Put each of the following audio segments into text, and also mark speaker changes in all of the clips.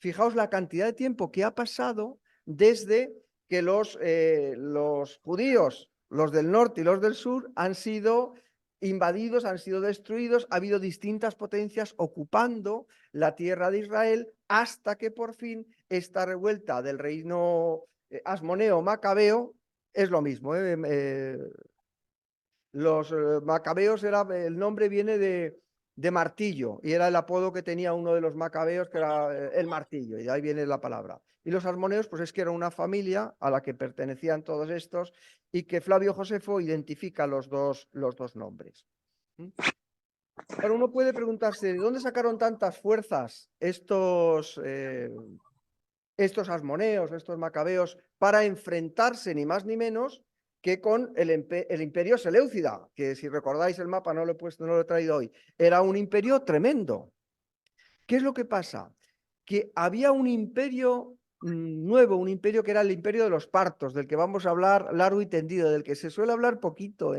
Speaker 1: fijaos la cantidad de tiempo que ha pasado desde que los judíos, los del norte y los del sur, han sido invadidos, han sido destruidos, ha habido distintas potencias ocupando la tierra de Israel hasta que por fin esta revuelta del reino asmoneo macabeo es lo mismo. Los macabeos, el nombre viene de martillo y era el apodo que tenía uno de los macabeos, que era el martillo, y de ahí viene la palabra. Y los asmoneos, pues es que era una familia a la que pertenecían todos estos y que Flavio Josefo identifica los dos nombres. Ahora uno puede preguntarse, ¿de dónde sacaron tantas fuerzas estos asmoneos, estos macabeos, para enfrentarse ni más ni menos que con el imperio seleucida, que si recordáis el mapa, no lo he puesto, no lo he traído hoy, era un imperio tremendo. ¿Qué es lo que pasa? Que había un imperio nuevo, un imperio que era el imperio de los partos, del que vamos a hablar largo y tendido, del que se suele hablar poquito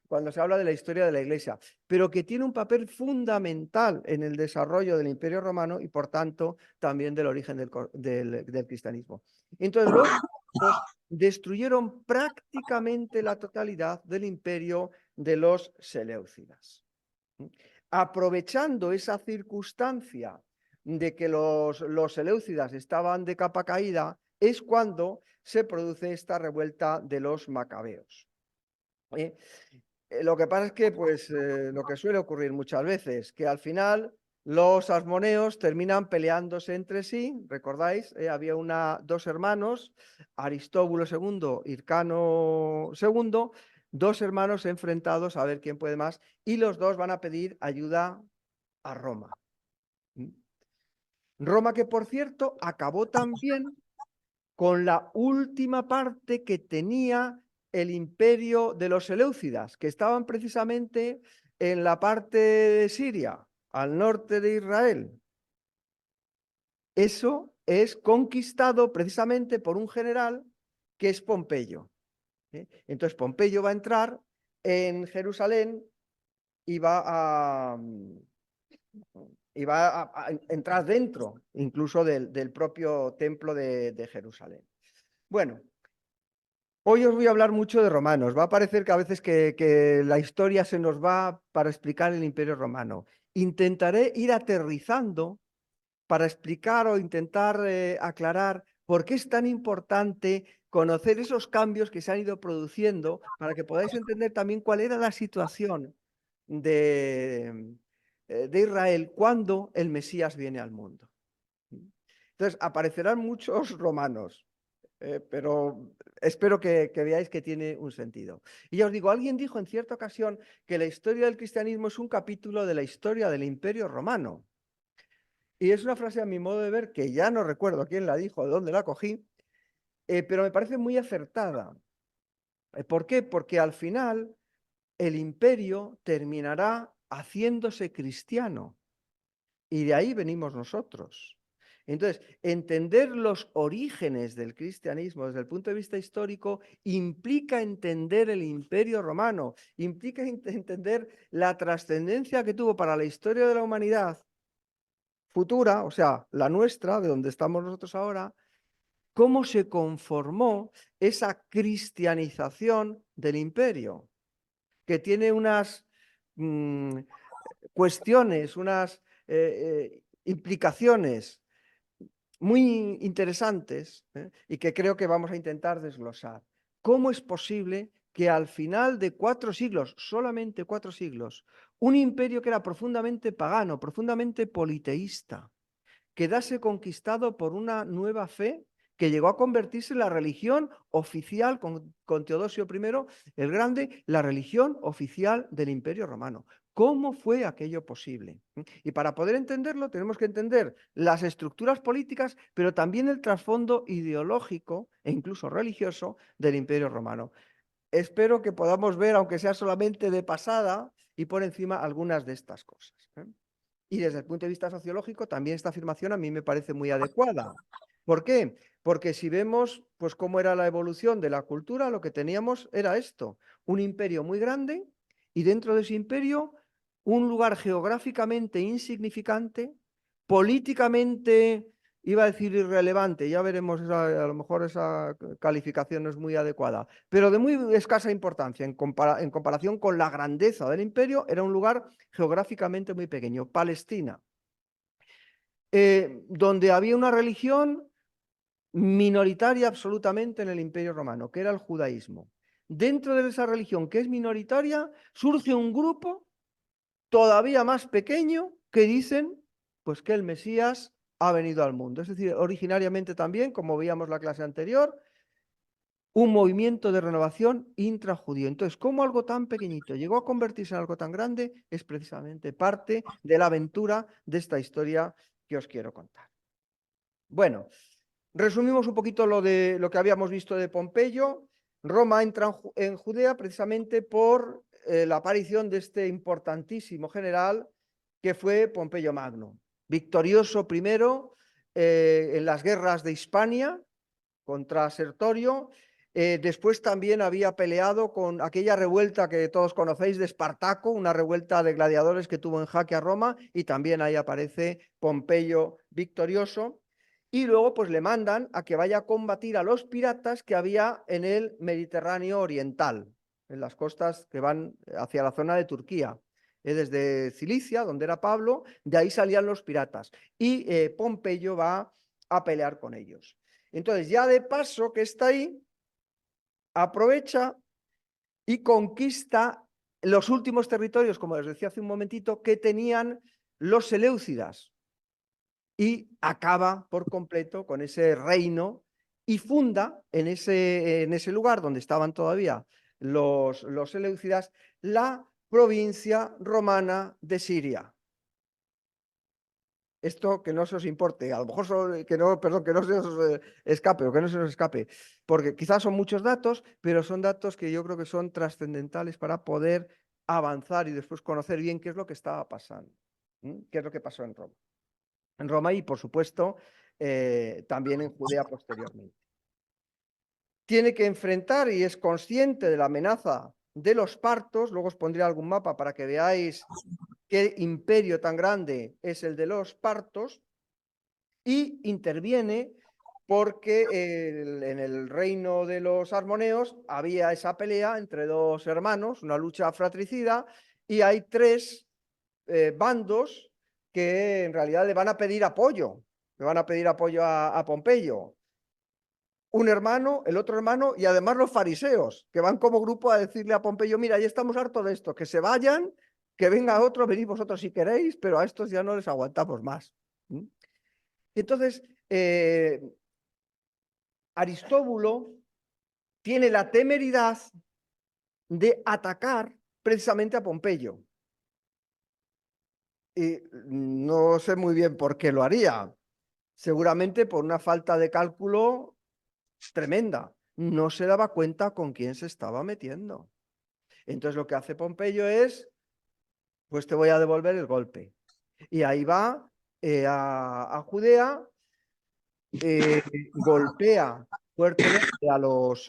Speaker 1: cuando se habla de la historia de la Iglesia, pero que tiene un papel fundamental en el desarrollo del Imperio Romano y, por tanto, también del origen del cristianismo. Entonces, los destruyeron prácticamente la totalidad del imperio de los seleucidas. Aprovechando esa circunstancia de que los seleucidas estaban de capa caída, es cuando se produce esta revuelta de los macabeos. Lo que pasa es que, pues, lo que suele ocurrir muchas veces, que al final los asmoneos terminan peleándose entre sí. ¿Recordáis? Había dos hermanos, Aristóbulo II, Hircano II, dos hermanos enfrentados a ver quién puede más, y los dos van a pedir ayuda a Roma. Roma, que por cierto acabó también con la última parte que tenía el imperio de los seleucidas, que estaban precisamente en la parte de Siria, al norte de Israel. Eso es conquistado precisamente por un general que es Pompeyo. Entonces Pompeyo va a entrar en Jerusalén y va a entrar dentro incluso del propio templo de Jerusalén. Bueno, hoy os voy a hablar mucho de romanos. Va a parecer que a veces que la historia se nos va para explicar el Imperio Romano. Intentaré ir aterrizando para explicar o intentar aclarar por qué es tan importante conocer esos cambios que se han ido produciendo para que podáis entender también cuál era la situación de Israel cuando el Mesías viene al mundo. Entonces, aparecerán muchos romanos, pero espero que veáis que tiene un sentido. Y ya os digo, alguien dijo en cierta ocasión que la historia del cristianismo es un capítulo de la historia del Imperio Romano. Y es una frase a mi modo de ver que ya no recuerdo quién la dijo, de dónde la cogí, pero me parece muy acertada. ¿Por qué? Porque al final el imperio terminará haciéndose cristiano y de ahí venimos nosotros. Entonces, entender los orígenes del cristianismo desde el punto de vista histórico implica entender el Imperio Romano, implica entender la trascendencia que tuvo para la historia de la humanidad futura, o sea, la nuestra, de donde estamos nosotros ahora, cómo se conformó esa cristianización del imperio, que tiene unas cuestiones, unas implicaciones muy interesantes y que creo que vamos a intentar desglosar. ¿Cómo es posible que al final de 4 siglos, solamente 4 siglos, un imperio que era profundamente pagano, profundamente politeísta, quedase conquistado por una nueva fe que llegó a convertirse en la religión oficial, con Teodosio I el Grande, la religión oficial del Imperio Romano? ¿Cómo fue aquello posible? Y para poder entenderlo tenemos que entender las estructuras políticas, pero también el trasfondo ideológico e incluso religioso del Imperio Romano. Espero que podamos ver, aunque sea solamente de pasada, y por encima algunas de estas cosas. Y desde el punto de vista sociológico, también esta afirmación a mí me parece muy adecuada. ¿Por qué? Porque si vemos pues, cómo era la evolución de la cultura, lo que teníamos era esto: un imperio muy grande y dentro de ese imperio un lugar geográficamente insignificante, políticamente iba a decir irrelevante, ya veremos, a lo mejor esa calificación no es muy adecuada, pero de muy escasa importancia en comparación con la grandeza del imperio, era un lugar geográficamente muy pequeño, Palestina, donde había una religión minoritaria absolutamente en el Imperio Romano, que era el judaísmo. Dentro de esa religión que es minoritaria, surge un grupo todavía más pequeño que dicen pues que el Mesías ha venido al mundo. Es decir, originariamente también, como veíamos la clase anterior, un movimiento de renovación intrajudío. Entonces, ¿cómo algo tan pequeñito llegó a convertirse en algo tan grande? Es precisamente parte de la aventura de esta historia que os quiero contar. Bueno, resumimos un poquito lo que habíamos visto de Pompeyo. Roma entra en Judea precisamente por la aparición de este importantísimo general que fue Pompeyo Magno. Victorioso primero en las guerras de Hispania contra Sertorio. Después también había peleado con aquella revuelta que todos conocéis de Espartaco, una revuelta de gladiadores que tuvo en jaque a Roma, y también ahí aparece Pompeyo victorioso. Y luego pues le mandan a que vaya a combatir a los piratas que había en el Mediterráneo oriental, en las costas que van hacia la zona de Turquía. Desde Cilicia, donde era Pablo, de ahí salían los piratas. Y Pompeyo va a pelear con ellos. Entonces, ya de paso que está ahí, aprovecha y conquista los últimos territorios, como les decía hace un momentito, que tenían los seleucidas, y acaba por completo con ese reino y funda en ese lugar donde estaban todavía los seleucidas la provincia romana de Siria. Esto que no se os importe, a lo mejor que no, perdón, que no se os escape o que no se os escape, porque quizás son muchos datos, pero son datos que yo creo que son trascendentales para poder avanzar y después conocer bien qué es lo que estaba pasando, qué es lo que pasó en Roma. En Roma y, por supuesto, también en Judea posteriormente. Tiene que enfrentar y es consciente de la amenaza de los partos. Luego os pondré algún mapa para que veáis qué imperio tan grande es el de los partos, y interviene porque en el reino de los armoneos había esa pelea entre dos hermanos, una lucha fratricida, y hay tres bandos que en realidad le van a pedir apoyo, a Pompeyo. Un hermano, el otro hermano, y además los fariseos, que van como grupo a decirle a Pompeyo: mira, ya estamos hartos de esto, que se vayan, que venga otro, venid vosotros si queréis, pero a estos ya no les aguantamos más. Entonces, Aristóbulo tiene la temeridad de atacar precisamente a Pompeyo. Y no sé muy bien por qué lo haría. Seguramente por una falta de cálculo tremenda. No se daba cuenta con quién se estaba metiendo. Entonces lo que hace Pompeyo es, pues te voy a devolver el golpe. Y ahí va a Judea, golpea fuertemente a los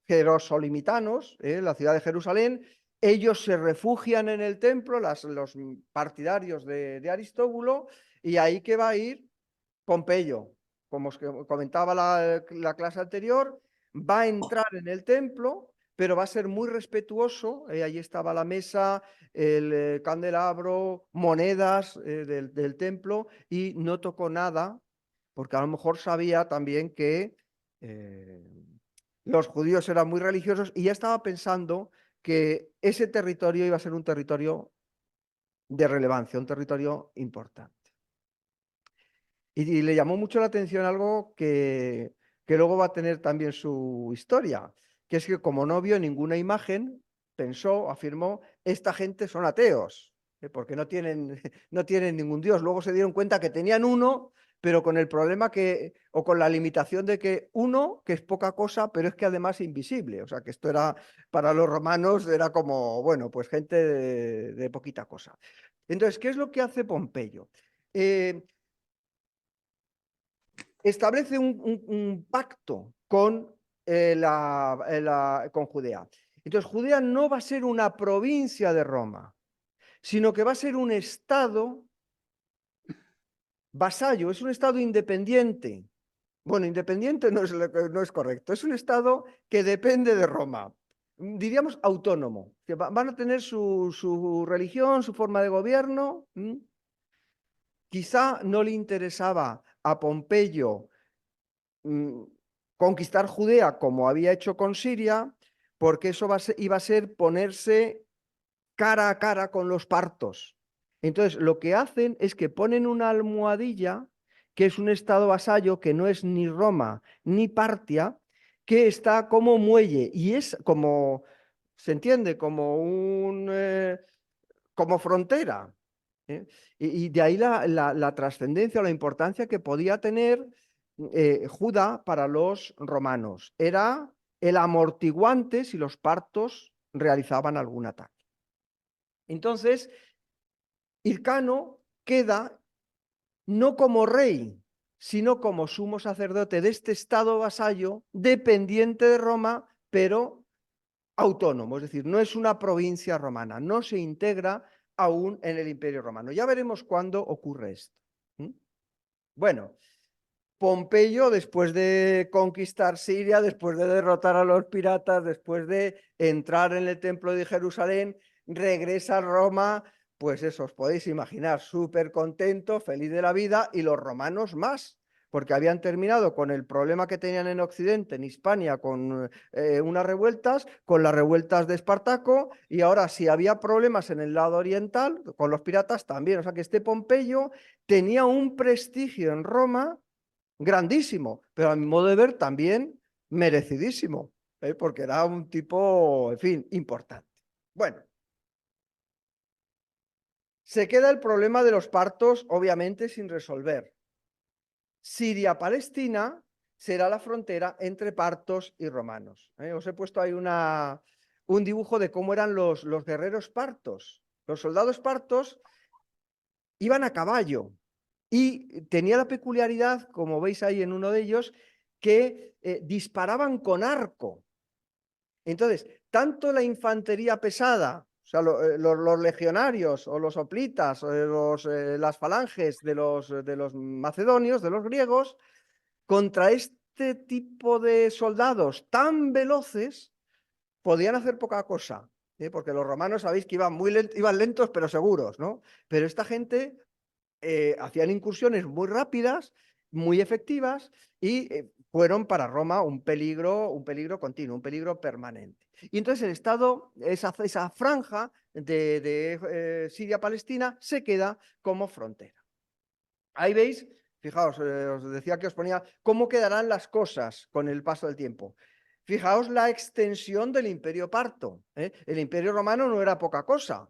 Speaker 1: jerosolimitanos, la ciudad de Jerusalén. Ellos se refugian en el templo, los partidarios de Aristóbulo, y ahí que va a ir Pompeyo. Como os comentaba la clase anterior, va a entrar en el templo, pero va a ser muy respetuoso. Allí estaba la mesa, el candelabro, monedas del templo, y no tocó nada, porque a lo mejor sabía también que los judíos eran muy religiosos y ya estaba pensando que ese territorio iba a ser un territorio de relevancia, un territorio importante. Y le llamó mucho la atención algo que luego va a tener también su historia, que es que como no vio ninguna imagen, pensó, afirmó: esta gente son ateos, porque no tienen, no tienen ningún Dios. Luego se dieron cuenta que tenían uno, pero con el problema o con la limitación de que uno, que es poca cosa, pero es que además es invisible. O sea, que esto era, para los romanos, era como, bueno, pues gente de poquita cosa. Entonces, ¿qué es lo que hace Pompeyo? Establece un pacto con Judea. Entonces, Judea no va a ser una provincia de Roma, sino que va a ser un estado Vasallo es un estado independiente. Bueno, independiente no es correcto. Es un estado que depende de Roma. Diríamos autónomo. Que van a tener su religión, su forma de gobierno. Quizá no le interesaba a Pompeyo conquistar Judea como había hecho con Siria, porque eso iba a ser ponerse cara a cara con los partos. Entonces, lo que hacen es que ponen una almohadilla, que es un estado vasallo, que no es ni Roma ni Partia, que está como muelle y es como, se entiende, como frontera. ¿Eh? Y de ahí la trascendencia o la importancia que podía tener Judá para los romanos. Era el amortiguante si los partos realizaban algún ataque. Entonces, Hircano queda no como rey, sino como sumo sacerdote de este estado vasallo, dependiente de Roma, pero autónomo, es decir, no es una provincia romana, no se integra aún en el Imperio Romano. Ya veremos cuándo ocurre esto. Bueno, Pompeyo, después de conquistar Siria, después de derrotar a los piratas, después de entrar en el templo de Jerusalén, regresa a Roma, pues eso, os podéis imaginar, súper contento, feliz de la vida, y los romanos más, porque habían terminado con el problema que tenían en Occidente, en Hispania, con unas revueltas, con las revueltas de Espartaco, y ahora si había problemas en el lado oriental, con los piratas también. O sea que este Pompeyo tenía un prestigio en Roma grandísimo, pero a mi modo de ver también merecidísimo, porque era un tipo, en fin, importante. Bueno, se queda el problema de los partos, obviamente, sin resolver. Siria-Palestina será la frontera entre partos y romanos. Os he puesto ahí un dibujo de cómo eran los guerreros partos. Los soldados partos iban a caballo y tenía la peculiaridad, como veis ahí en uno de ellos, que disparaban con arco. Entonces, tanto la infantería pesada, o sea, los legionarios o los hoplitas, las falanges de los macedonios, de los griegos, contra este tipo de soldados tan veloces, podían hacer poca cosa. Porque los romanos sabéis que iban lentos pero seguros, ¿no? Pero esta gente hacían incursiones muy rápidas, muy efectivas y fueron para Roma un peligro continuo, un peligro permanente. Y entonces el Estado, esa franja de Siria-Palestina se queda como frontera. Ahí veis, fijaos, os decía que os ponía cómo quedarán las cosas con el paso del tiempo. Fijaos la extensión del Imperio Parto. El Imperio Romano no era poca cosa.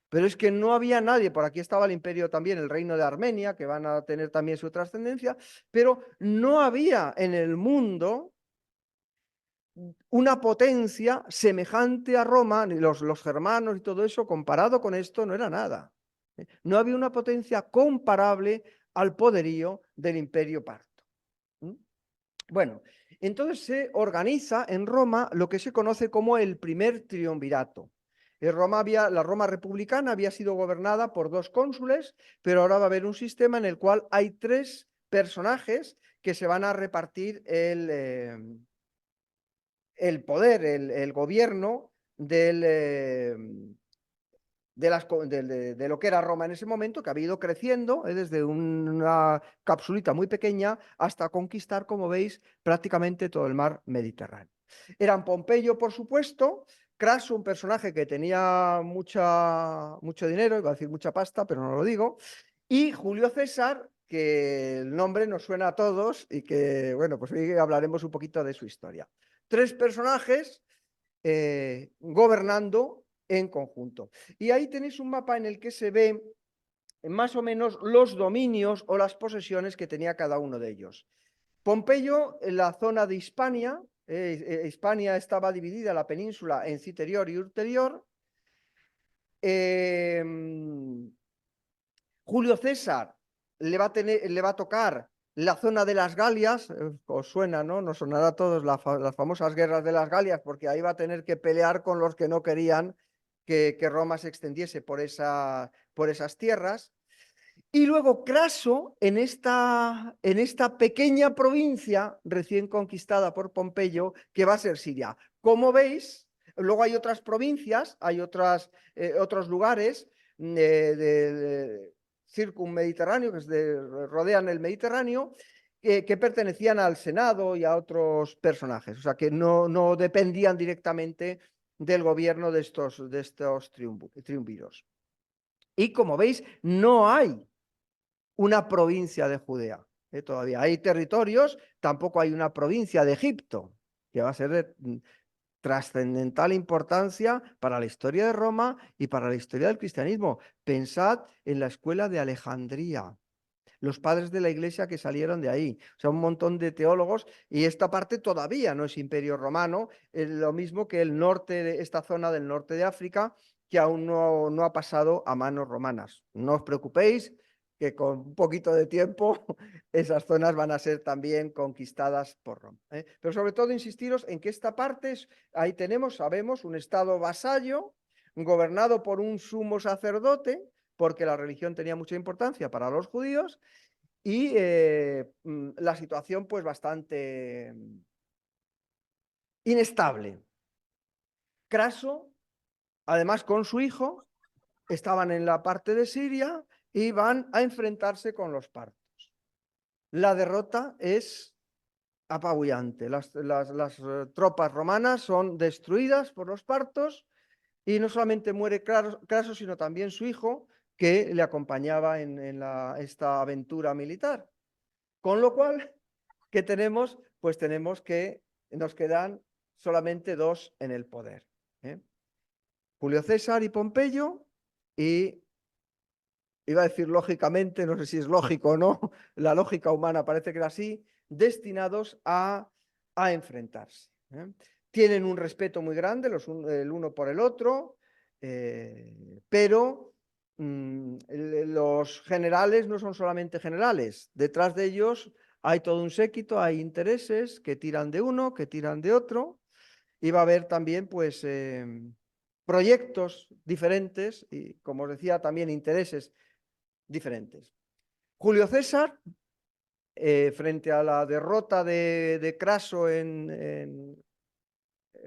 Speaker 1: Pero es que no había nadie, por aquí estaba el imperio también, el reino de Armenia, que van a tener también su trascendencia, pero no había en el mundo una potencia semejante a Roma, ni los germanos y todo eso, comparado con esto, no era nada. No había una potencia comparable al poderío del imperio parto. Bueno, entonces se organiza en Roma lo que se conoce como el primer triunvirato. La Roma republicana había sido gobernada por 2 cónsules, pero ahora va a haber un sistema en el cual hay 3 personajes que se van a repartir el poder, el gobierno de lo que era Roma en ese momento, que había ido creciendo desde una capsulita muy pequeña hasta conquistar, como veis, prácticamente todo el mar Mediterráneo. Eran Pompeyo, por supuesto, Craso, un personaje que tenía mucho dinero, iba a decir mucha pasta, pero no lo digo, y Julio César, que el nombre nos suena a todos y que, bueno, pues hoy hablaremos un poquito de su historia. 3 personajes gobernando en conjunto. Y ahí tenéis un mapa en el que se ve más o menos los dominios o las posesiones que tenía cada uno de ellos. Pompeyo, en la zona de Hispania, Hispania estaba dividida la península en citerior y ulterior. Julio César le va a tocar la zona de las Galias, os suena, ¿no? Nos sonará a todos las famosas guerras de las Galias, porque ahí va a tener que pelear con los que no querían que Roma se extendiese por esas tierras. Y luego Craso, en esta pequeña provincia recién conquistada por Pompeyo, que va a ser Siria. Como veis, luego hay otras provincias, hay otros lugares de circunmediterráneo, que rodean el Mediterráneo, que pertenecían al Senado y a otros personajes, o sea que no dependían directamente del gobierno de estos triunviros. Y como veis, no hay una provincia de Judea. Todavía hay territorios, tampoco hay una provincia de Egipto, que va a ser de trascendental importancia para la historia de Roma y para la historia del cristianismo. Pensad en la escuela de Alejandría, los padres de la iglesia que salieron de ahí, o sea, un montón de teólogos, y esta parte todavía no es imperio romano, es lo mismo que el norte, de esta zona del norte de África, que aún no ha pasado a manos romanas. No os preocupéis, que con un poquito de tiempo esas zonas van a ser también conquistadas por Roma. Pero sobre todo insistiros en que esta parte, ahí sabemos, un estado vasallo, gobernado por un sumo sacerdote, porque la religión tenía mucha importancia para los judíos, y la situación pues bastante inestable. Craso, además con su hijo, estaban en la parte de Siria y van a enfrentarse con los partos. La derrota es apabullante. Las tropas romanas son destruidas por los partos y no solamente muere Craso, sino también su hijo, que le acompañaba en esta aventura militar. Con lo cual, ¿qué tenemos? Pues tenemos que nos quedan solamente dos en el poder. Julio César y Pompeyo, y iba a decir lógicamente, no sé si es lógico o no, la lógica humana parece que era así, destinados a enfrentarse. Tienen un respeto muy grande el uno por el otro, pero los generales no son solamente generales, detrás de ellos hay todo un séquito, hay intereses que tiran de uno, que tiran de otro, y va a haber también pues proyectos diferentes y, como os decía, también intereses diferentes. Julio César, frente a la derrota de Craso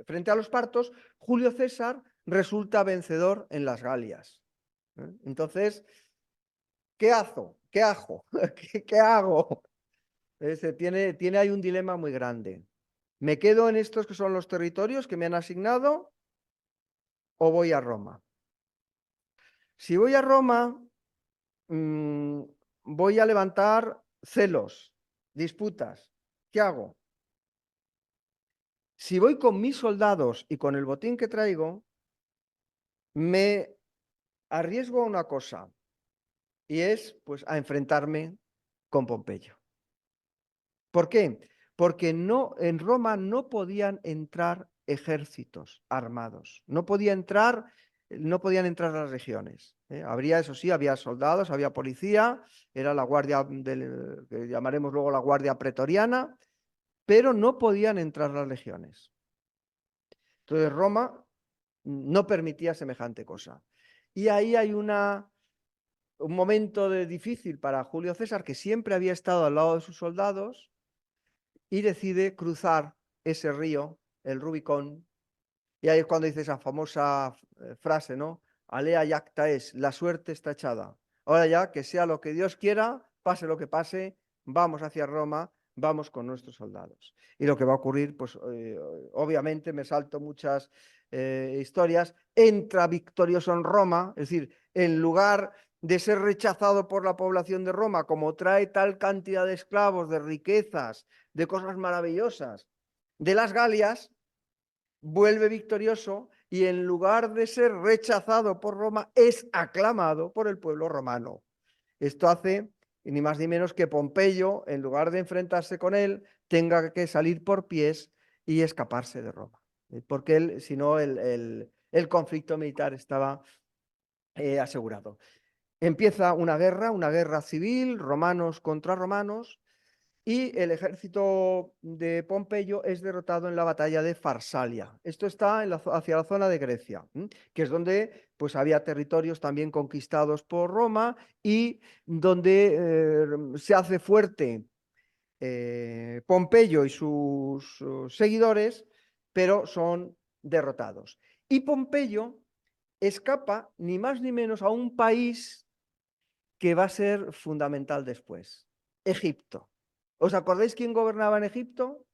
Speaker 1: frente a los partos, Julio César resulta vencedor en las Galias. Entonces, ¿qué hago? ¿Qué hago? ¿Qué hago? Tiene ahí un dilema muy grande. ¿Me quedo en estos que son los territorios que me han asignado o voy a Roma? Si voy a Roma, voy a levantar celos, disputas. ¿Qué hago? Si voy con mis soldados y con el botín que traigo, me arriesgo a una cosa, y es pues a enfrentarme con Pompeyo. ¿Por qué? Porque en Roma no podían entrar ejércitos armados, no podían entrar las legiones. Eso sí, había soldados, había policía, era la guardia que llamaremos luego la guardia pretoriana, pero no podían entrar las legiones. Entonces Roma no permitía semejante cosa. Y ahí hay un momento difícil para Julio César, que siempre había estado al lado de sus soldados, y decide cruzar ese río, el Rubicón. Y ahí es cuando dice esa famosa frase, ¿no? Alea jacta es, la suerte está echada. Ahora ya, que sea lo que Dios quiera, pase lo que pase, vamos hacia Roma, vamos con nuestros soldados. Y lo que va a ocurrir, pues obviamente me salto muchas historias, entra victorioso en Roma, es decir, en lugar de ser rechazado por la población de Roma, como trae tal cantidad de esclavos, de riquezas, de cosas maravillosas, de las Galias, vuelve victorioso y en lugar de ser rechazado por Roma, es aclamado por el pueblo romano. Esto hace ni más ni menos que Pompeyo, en lugar de enfrentarse con él, tenga que salir por pies y escaparse de Roma. Porque si no, el conflicto militar estaba asegurado. Empieza una guerra civil, romanos contra romanos, y el ejército de Pompeyo es derrotado en la batalla de Farsalia. Esto está hacia la zona de Grecia, que es donde pues, había territorios también conquistados por Roma y donde se hace fuerte Pompeyo y sus seguidores, pero son derrotados. Y Pompeyo escapa ni más ni menos a un país que va a ser fundamental después, Egipto. ¿Os acordáis quién gobernaba en Egipto?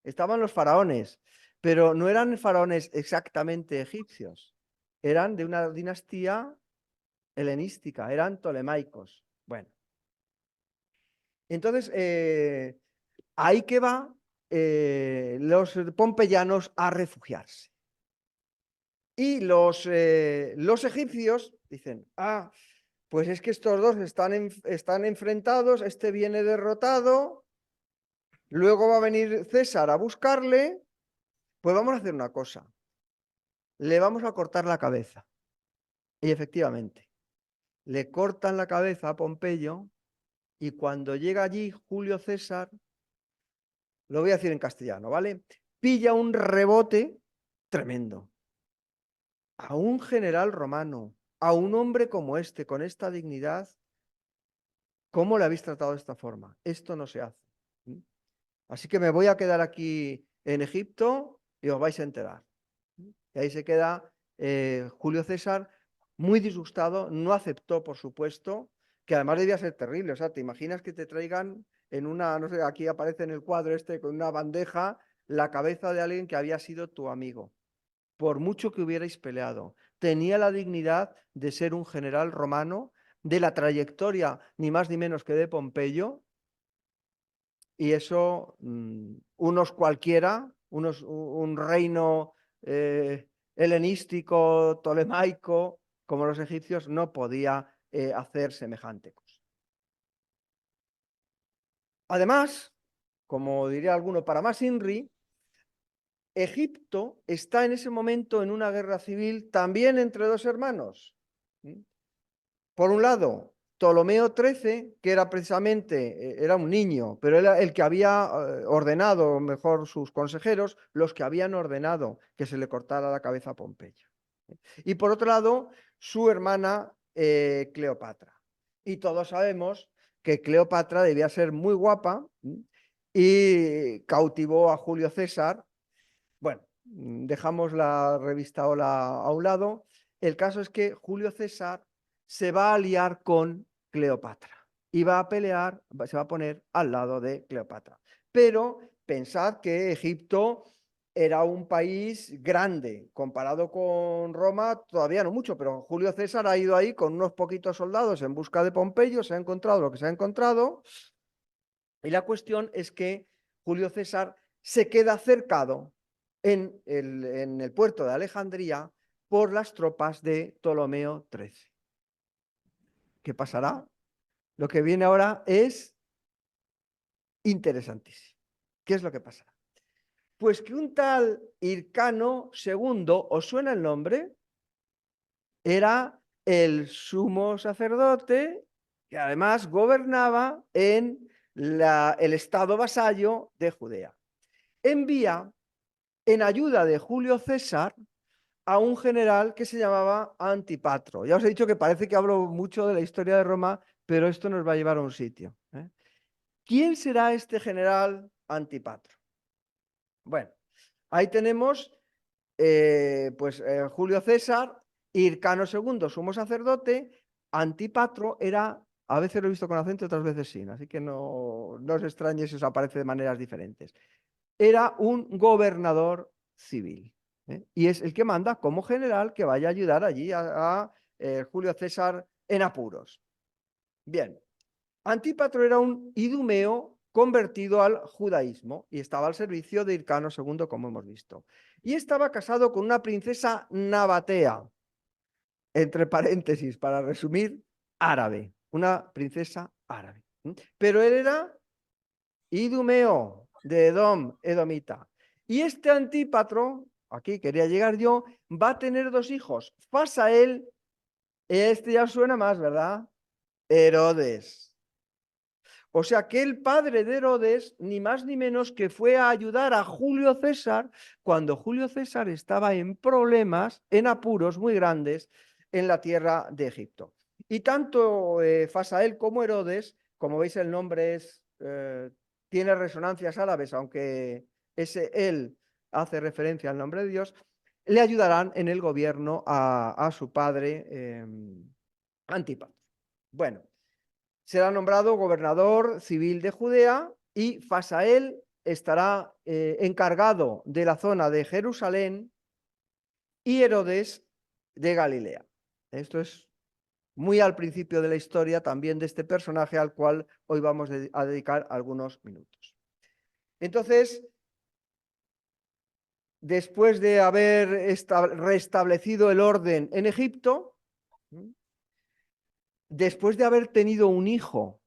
Speaker 1: Estaban los faraones, pero no eran faraones exactamente egipcios, eran de una dinastía helenística, eran tolemaicos. Bueno, entonces ahí que va los pompeyanos a refugiarse. Y los egipcios dicen, pues es que estos dos están enfrentados, este viene derrotado, luego va a venir César a buscarle, pues vamos a hacer una cosa, le vamos a cortar la cabeza. Y efectivamente, le cortan la cabeza a Pompeyo y cuando llega allí Julio César, lo voy a decir en castellano, ¿vale? Pilla un rebote tremendo. A un general romano, a un hombre como este, con esta dignidad, ¿cómo le habéis tratado de esta forma? Esto no se hace. Así que me voy a quedar aquí en Egipto y os vais a enterar. Y ahí se queda Julio César muy disgustado, no aceptó, por supuesto, que además debía ser terrible. O sea, ¿te imaginas que te traigan en una, no sé, aquí aparece en el cuadro este, con una bandeja, la cabeza de alguien que había sido tu amigo? Por mucho que hubierais peleado, tenía la dignidad de ser un general romano, de la trayectoria ni más ni menos que de Pompeyo, y eso unos cualquiera, un reino helenístico, tolemaico, como los egipcios, no podía hacer semejante cosa. Además, como diría alguno, para más INRI, Egipto está en ese momento en una guerra civil también entre dos hermanos. Por un lado, Ptolomeo XIII, que era precisamente, era un niño, pero era el que había ordenado, o mejor sus consejeros, los que habían ordenado que se le cortara la cabeza a Pompeyo. Y por otro lado, su hermana Cleopatra. Y todos sabemos que Cleopatra debía ser muy guapa y cautivó a Julio César. Bueno, dejamos la revista Hola a un lado. El caso es que Julio César se va a aliar con Cleopatra y va a pelear, se va a poner al lado de Cleopatra. Pero pensad que Egipto era un país grande, comparado con Roma, todavía no mucho, pero Julio César ha ido ahí con unos poquitos soldados en busca de Pompeyo, se ha encontrado lo que se ha encontrado, y la cuestión es que Julio César se queda cercado en el puerto de Alejandría por las tropas de Ptolomeo XIII. ¿Qué pasará? Lo que viene ahora es interesantísimo. ¿Qué es lo que pasará? Pues que un tal Hircano II, ¿os suena el nombre? Era el sumo sacerdote que además gobernaba en el estado vasallo de Judea. Envía en ayuda de Julio César a un general que se llamaba Antipatro. Ya os he dicho que parece que hablo mucho de la historia de Roma, pero esto nos va a llevar a un sitio. ¿Quién será este general Antipatro? Bueno, ahí tenemos Julio César, Hircano II, sumo sacerdote, Antipatro era, a veces lo he visto con acento, otras veces sin, así que no os extrañe si os aparece de maneras diferentes. Era un gobernador civil. Y es el que manda como general que vaya a ayudar allí a Julio César en apuros. Bien, Antípatro era un idumeo convertido al judaísmo y estaba al servicio de Hircano II, como hemos visto. Y estaba casado con una princesa nabatea, entre paréntesis, para resumir, árabe, una princesa árabe. Pero él era idumeo de Edom, edomita. Y este Antípatro, aquí quería llegar yo, va a tener dos hijos, Fasael, este ya suena más, ¿verdad? Herodes. O sea que el padre de Herodes, ni más ni menos que fue a ayudar a Julio César cuando Julio César estaba en problemas, en apuros muy grandes en la tierra de Egipto. Y tanto Fasael como Herodes, como veis el nombre tiene resonancias árabes, aunque ese él hace referencia al nombre de Dios, le ayudarán en el gobierno a su padre Antípatro. Bueno, será nombrado gobernador civil de Judea y Fasael estará encargado de la zona de Jerusalén y Herodes de Galilea. Esto es muy al principio de la historia también de este personaje al cual hoy vamos a dedicar algunos minutos. Entonces, después de haber restablecido el orden en Egipto, después de haber tenido un hijo,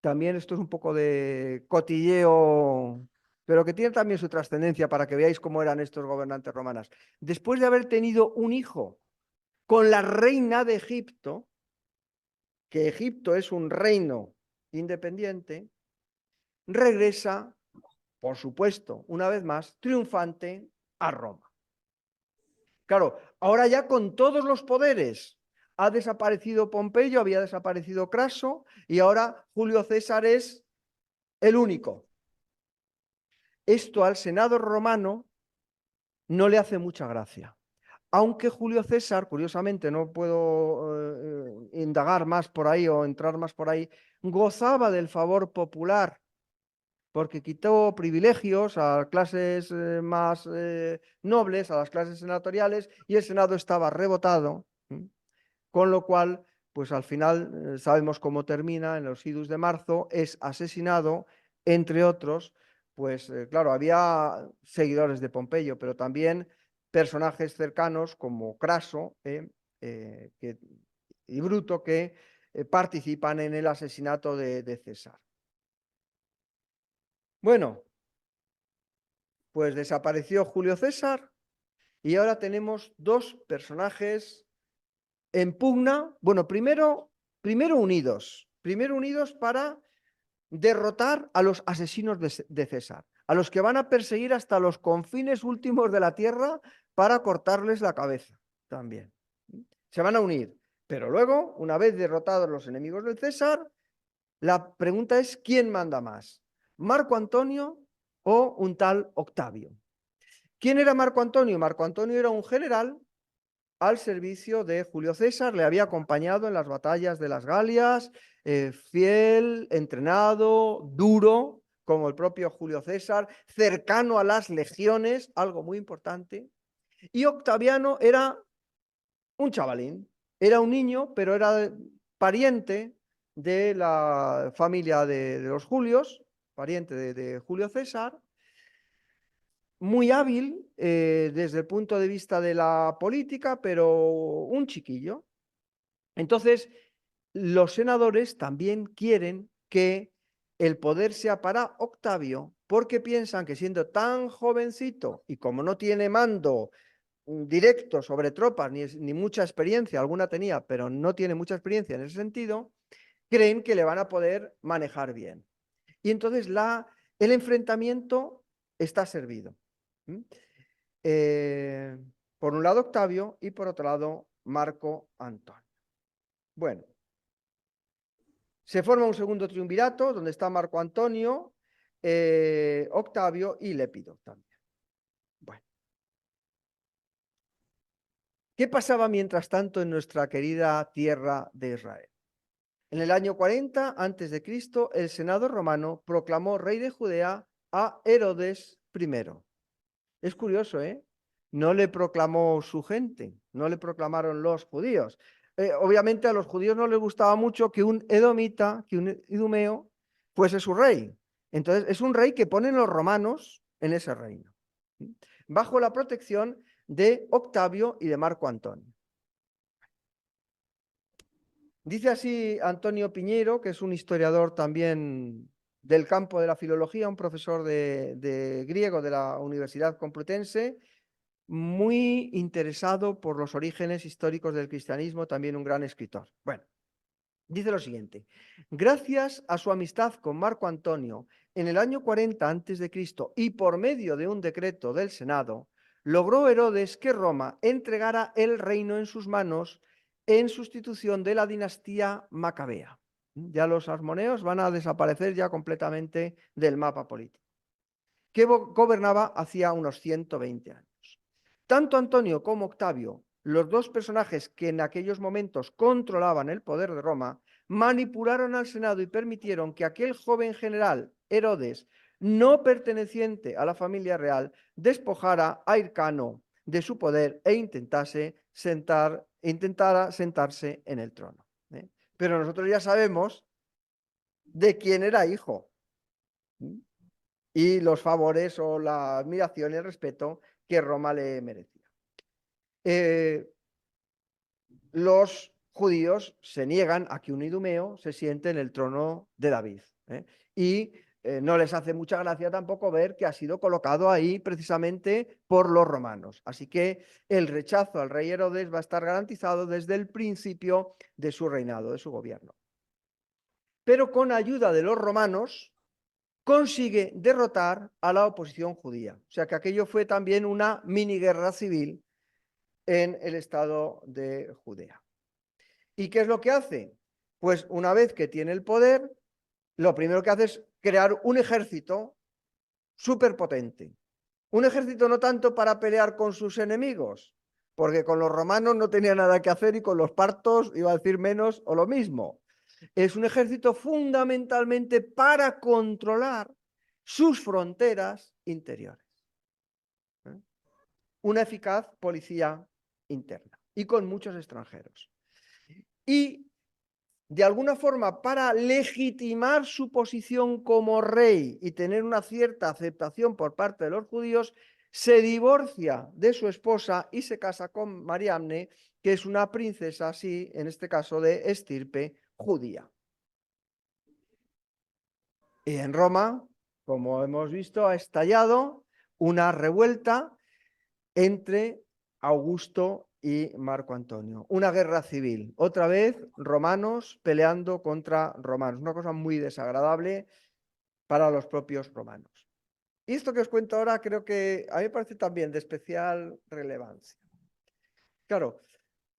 Speaker 1: también esto es un poco de cotilleo, pero que tiene también su trascendencia para que veáis cómo eran estos gobernantes romanos. Después de haber tenido un hijo con la reina de Egipto, que Egipto es un reino independiente, regresa, por supuesto, una vez más, triunfante a Roma. Claro, ahora ya con todos los poderes. Ha desaparecido Pompeyo, había desaparecido Craso y ahora Julio César es el único. Esto al Senado romano no le hace mucha gracia. Aunque Julio César, curiosamente, no puedo indagar más por ahí o entrar más por ahí, gozaba del favor popular porque quitó privilegios a clases más nobles, a las clases senatoriales, y el Senado estaba rebotado, con lo cual, pues al final sabemos cómo termina, en los idus de marzo, es asesinado, entre otros, pues claro, había seguidores de Pompeyo, pero también personajes cercanos como Craso y Bruto que participan en el asesinato de César. Bueno, pues desapareció Julio César y ahora tenemos dos personajes en pugna. Bueno, primero unidos para derrotar a los asesinos de César, a los que van a perseguir hasta los confines últimos de la tierra para cortarles la cabeza también. Se van a unir, pero luego, una vez derrotados los enemigos del César, la pregunta es ¿quién manda más? ¿Marco Antonio o un tal Octavio? ¿Quién era Marco Antonio? Marco Antonio era un general al servicio de Julio César, le había acompañado en las batallas de las Galias, fiel, entrenado, duro, como el propio Julio César, cercano a las legiones, algo muy importante. Y Octaviano era un chavalín, era un niño, pero era pariente de la familia de los Julios, pariente de Julio César, muy hábil desde el punto de vista de la política, pero un chiquillo. Entonces, los senadores también quieren que el poder sea para Octavio, porque piensan que siendo tan jovencito y como no tiene mando directo sobre tropas, ni mucha experiencia, alguna tenía, pero no tiene mucha experiencia en ese sentido, creen que le van a poder manejar bien. Y entonces el enfrentamiento está servido. Por un lado Octavio y por otro lado Marco Antonio. Bueno, se forma un segundo triunvirato donde está Marco Antonio, Octavio y Lépido también. Bueno, ¿qué pasaba mientras tanto en nuestra querida tierra de Israel? En el año 40 a.C., el Senado romano proclamó rey de Judea a Herodes I. Es curioso, ¿eh? No le proclamó su gente, no le proclamaron los judíos. Obviamente a los judíos no les gustaba mucho que un edomita, que un idumeo, fuese su rey. Entonces es un rey que ponen los romanos en ese reino, bajo la protección de Octavio y de Marco Antonio. Dice así Antonio Piñeiro, que es un historiador también del campo de la filología, un profesor de griego de la Universidad Complutense, muy interesado por los orígenes históricos del cristianismo, también un gran escritor. Bueno, Dice lo siguiente: gracias a su amistad con Marco Antonio, en el año 40 a.C. y por medio de un decreto del Senado, logró Herodes que Roma entregara el reino en sus manos en sustitución de la dinastía macabea. Ya los armoneos van a desaparecer ya completamente del mapa político, que gobernaba hacía unos 120 años. Tanto Antonio como Octavio, los dos personajes que en aquellos momentos controlaban el poder de Roma, manipularon al Senado y permitieron que aquel joven general, Herodes, no perteneciente a la familia real, despojara a Hircano de su poder e intentara sentarse en el trono. Pero nosotros ya sabemos de quién era hijo y los favores o la admiración y el respeto que Roma le merecía. Los judíos se niegan a que un idumeo se siente en el trono de David. Y no les hace mucha gracia tampoco ver que ha sido colocado ahí precisamente por los romanos. Así que el rechazo al rey Herodes va a estar garantizado desde el principio de su reinado, de su gobierno. Pero con ayuda de los romanos consigue derrotar a la oposición judía. O sea que aquello fue también una mini guerra civil en el estado de Judea. ¿Y qué es lo que hace? Pues una vez que tiene el poder, lo primero que hace es crear un ejército súper potente. Un ejército no tanto para pelear con sus enemigos, porque con los romanos no tenía nada que hacer y con los partos iba a decir menos o lo mismo. Es un ejército fundamentalmente para controlar sus fronteras interiores. Una eficaz policía interna y con muchos extranjeros. Y de alguna forma, para legitimar su posición como rey y tener una cierta aceptación por parte de los judíos, se divorcia de su esposa y se casa con Mariamne, que es una princesa, sí, en este caso de estirpe judía. Y en Roma, como hemos visto, ha estallado una revuelta entre Augusto y Marco Antonio. Una guerra civil. Otra vez, romanos peleando contra romanos. Una cosa muy desagradable para los propios romanos. Y esto que os cuento ahora creo que a mí me parece también de especial relevancia. Claro,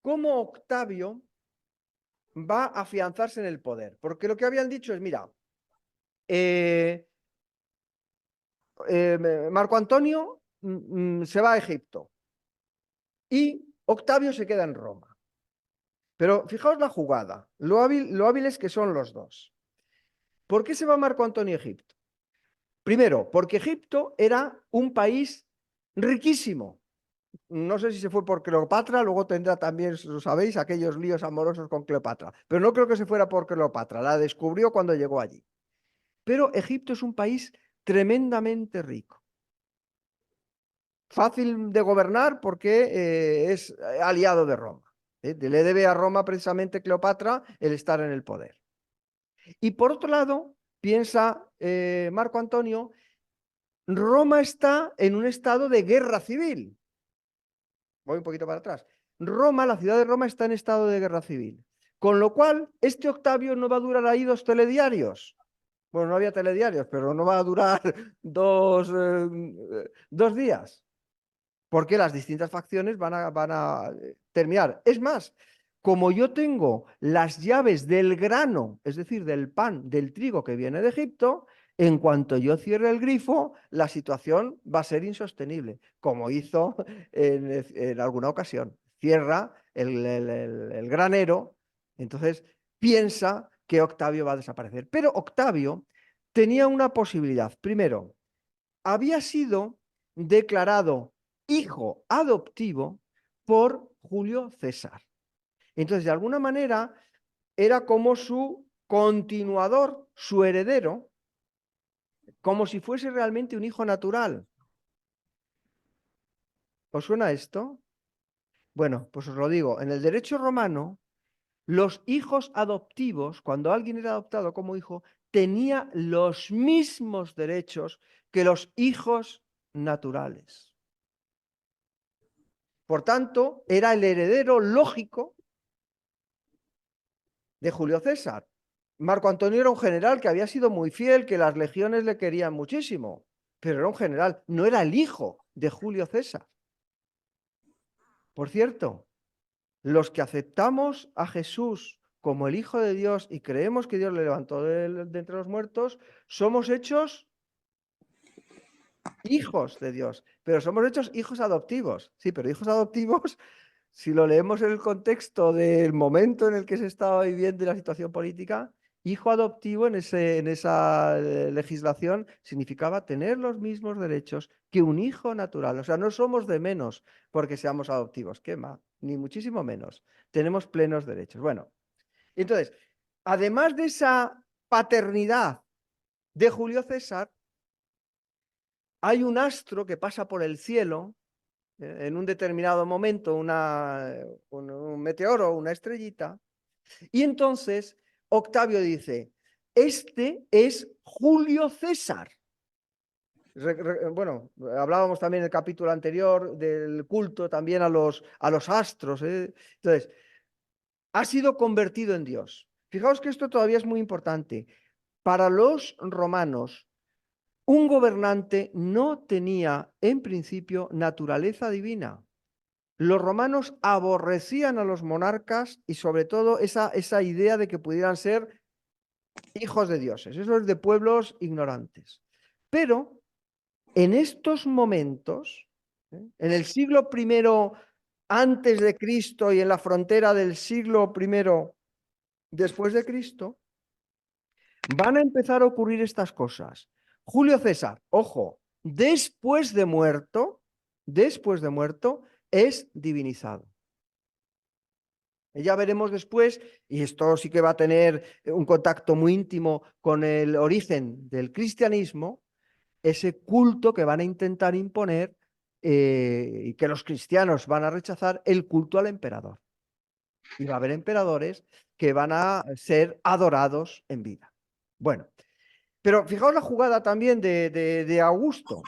Speaker 1: ¿cómo Octavio va a afianzarse en el poder? Porque lo que habían dicho es, mira, Marco Antonio se va a Egipto y Octavio se queda en Roma. Pero fijaos la jugada, lo hábiles que son los dos. ¿Por qué se va Marco Antonio a Egipto? Primero, porque Egipto era un país riquísimo. No sé si se fue por Cleopatra, luego tendrá también, lo sabéis, aquellos líos amorosos con Cleopatra. Pero no creo que se fuera por Cleopatra, la descubrió cuando llegó allí. Pero Egipto es un país tremendamente rico. Fácil de gobernar porque es aliado de Roma. Le debe a Roma precisamente Cleopatra el estar en el poder. Y por otro lado, piensa Marco Antonio, Roma está en un estado de guerra civil. Voy un poquito para atrás. Roma, la ciudad de Roma está en estado de guerra civil. Con lo cual, este Octavio no va a durar ahí 2 telediarios. Bueno, no había telediarios, pero no va a durar 2 días. Porque las distintas facciones van a terminar. Es más, como yo tengo las llaves del grano, es decir, del pan, del trigo que viene de Egipto, en cuanto yo cierre el grifo, la situación va a ser insostenible, como hizo en alguna ocasión. Cierra el granero, entonces piensa que Octavio va a desaparecer. Pero Octavio tenía una posibilidad. Primero, había sido declarado hijo adoptivo por Julio César. Entonces, de alguna manera, era como su continuador, su heredero, como si fuese realmente un hijo natural. ¿Os suena esto? Bueno, pues os lo digo, en el derecho romano, los hijos adoptivos, cuando alguien era adoptado como hijo, tenía los mismos derechos que los hijos naturales. Por tanto, era el heredero lógico de Julio César. Marco Antonio era un general que había sido muy fiel, que las legiones le querían muchísimo, pero era un general, no era el hijo de Julio César. Por cierto, los que aceptamos a Jesús como el Hijo de Dios y creemos que Dios le levantó de entre los muertos, somos hechos hijos de Dios, pero somos hechos hijos adoptivos. Sí, pero hijos adoptivos, si lo leemos en el contexto del momento en el que se estaba viviendo y la situación política, hijo adoptivo en esa legislación significaba tener los mismos derechos que un hijo natural. O sea, no somos de menos porque seamos adoptivos, qué más, ni muchísimo menos. Tenemos plenos derechos. Bueno, entonces, además de esa paternidad de Julio César, hay un astro que pasa por el cielo en un determinado momento, un meteoro, una estrellita, y entonces Octavio dice, este es Julio César. Bueno, hablábamos también en el capítulo anterior del culto también a los astros. Entonces, ha sido convertido en Dios. Fijaos que esto todavía es muy importante. Para los romanos, un gobernante no tenía en principio naturaleza divina. Los romanos aborrecían a los monarcas y sobre todo esa idea de que pudieran ser hijos de dioses. Eso es de pueblos ignorantes. Pero en estos momentos, en el siglo I antes de Cristo y en la frontera del siglo I después de Cristo, van a empezar a ocurrir estas cosas. Julio César, ojo, después de muerto, es divinizado. Ya veremos después, y esto sí que va a tener un contacto muy íntimo con el origen del cristianismo, ese culto que van a intentar imponer y que los cristianos van a rechazar, el culto al emperador. Y va a haber emperadores que van a ser adorados en vida. Bueno, pero fijaos la jugada también de Augusto.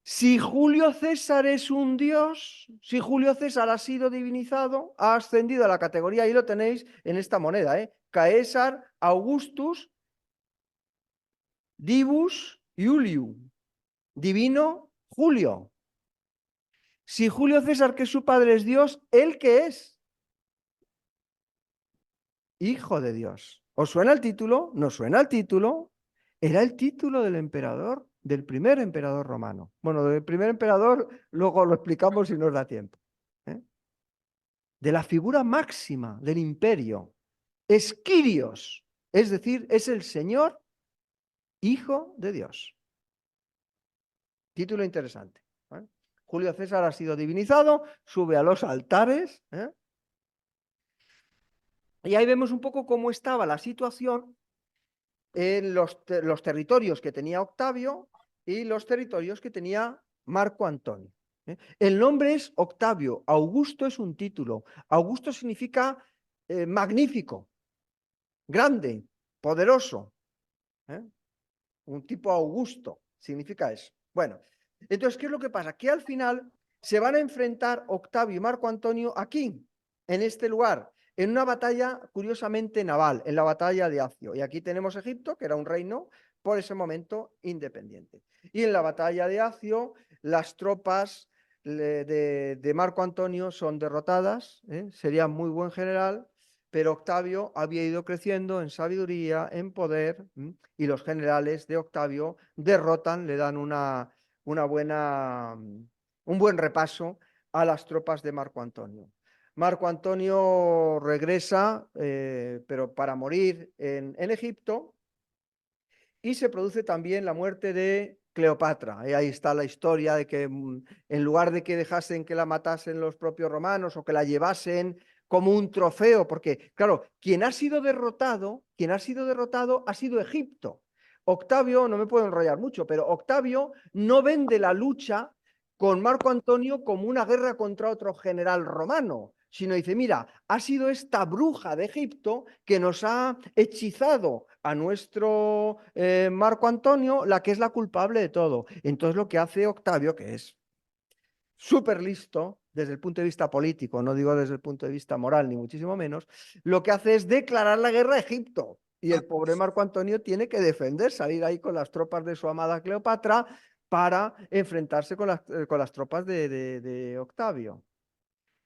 Speaker 1: Si Julio César es un dios, si Julio César ha sido divinizado, ha ascendido a la categoría, ahí lo tenéis en esta moneda, Caesar Augustus Divus Iuliu, divino Julio. Si Julio César, que su padre es Dios, ¿él qué es? Hijo de Dios. ¿Os suena el título? ¿No suena el título? Era el título del emperador, del primer emperador romano. Bueno, del primer emperador luego lo explicamos si nos da tiempo. De la figura máxima del imperio. Es Quirios, es decir, es el Señor, Hijo de Dios. Título interesante. Julio César ha sido divinizado, sube a los altares. Y ahí vemos un poco cómo estaba la situación en los territorios que tenía Octavio y los territorios que tenía Marco Antonio. El nombre es Octavio, Augusto es un título. Augusto significa magnífico, grande, poderoso. Un tipo Augusto significa eso. Bueno, entonces, ¿qué es lo que pasa? Que al final se van a enfrentar Octavio y Marco Antonio aquí, en este lugar, en una batalla curiosamente naval, en la batalla de Acio. Y aquí tenemos Egipto, que era un reino por ese momento independiente. Y en la batalla de Acio, las tropas de Marco Antonio son derrotadas, sería muy buen general, pero Octavio había ido creciendo en sabiduría, en poder, y los generales de Octavio derrotan, le dan un buen repaso a las tropas de Marco Antonio. Marco Antonio regresa, pero para morir en Egipto, y se produce también la muerte de Cleopatra. Y ahí está la historia de que en lugar de que dejasen que la matasen los propios romanos o que la llevasen como un trofeo, porque claro, quien ha sido derrotado ha sido Egipto. Octavio, no me puedo enrollar mucho, pero Octavio no vende la lucha con Marco Antonio como una guerra contra otro general romano, sino dice, mira, ha sido esta bruja de Egipto que nos ha hechizado a nuestro Marco Antonio la que es la culpable de todo. Entonces lo que hace Octavio, que es súper listo desde el punto de vista político, no digo desde el punto de vista moral, ni muchísimo menos, lo que hace es declarar la guerra a Egipto. Y el pobre Marco Antonio tiene que defender, salir ahí con las tropas de su amada Cleopatra para enfrentarse con las tropas de Octavio.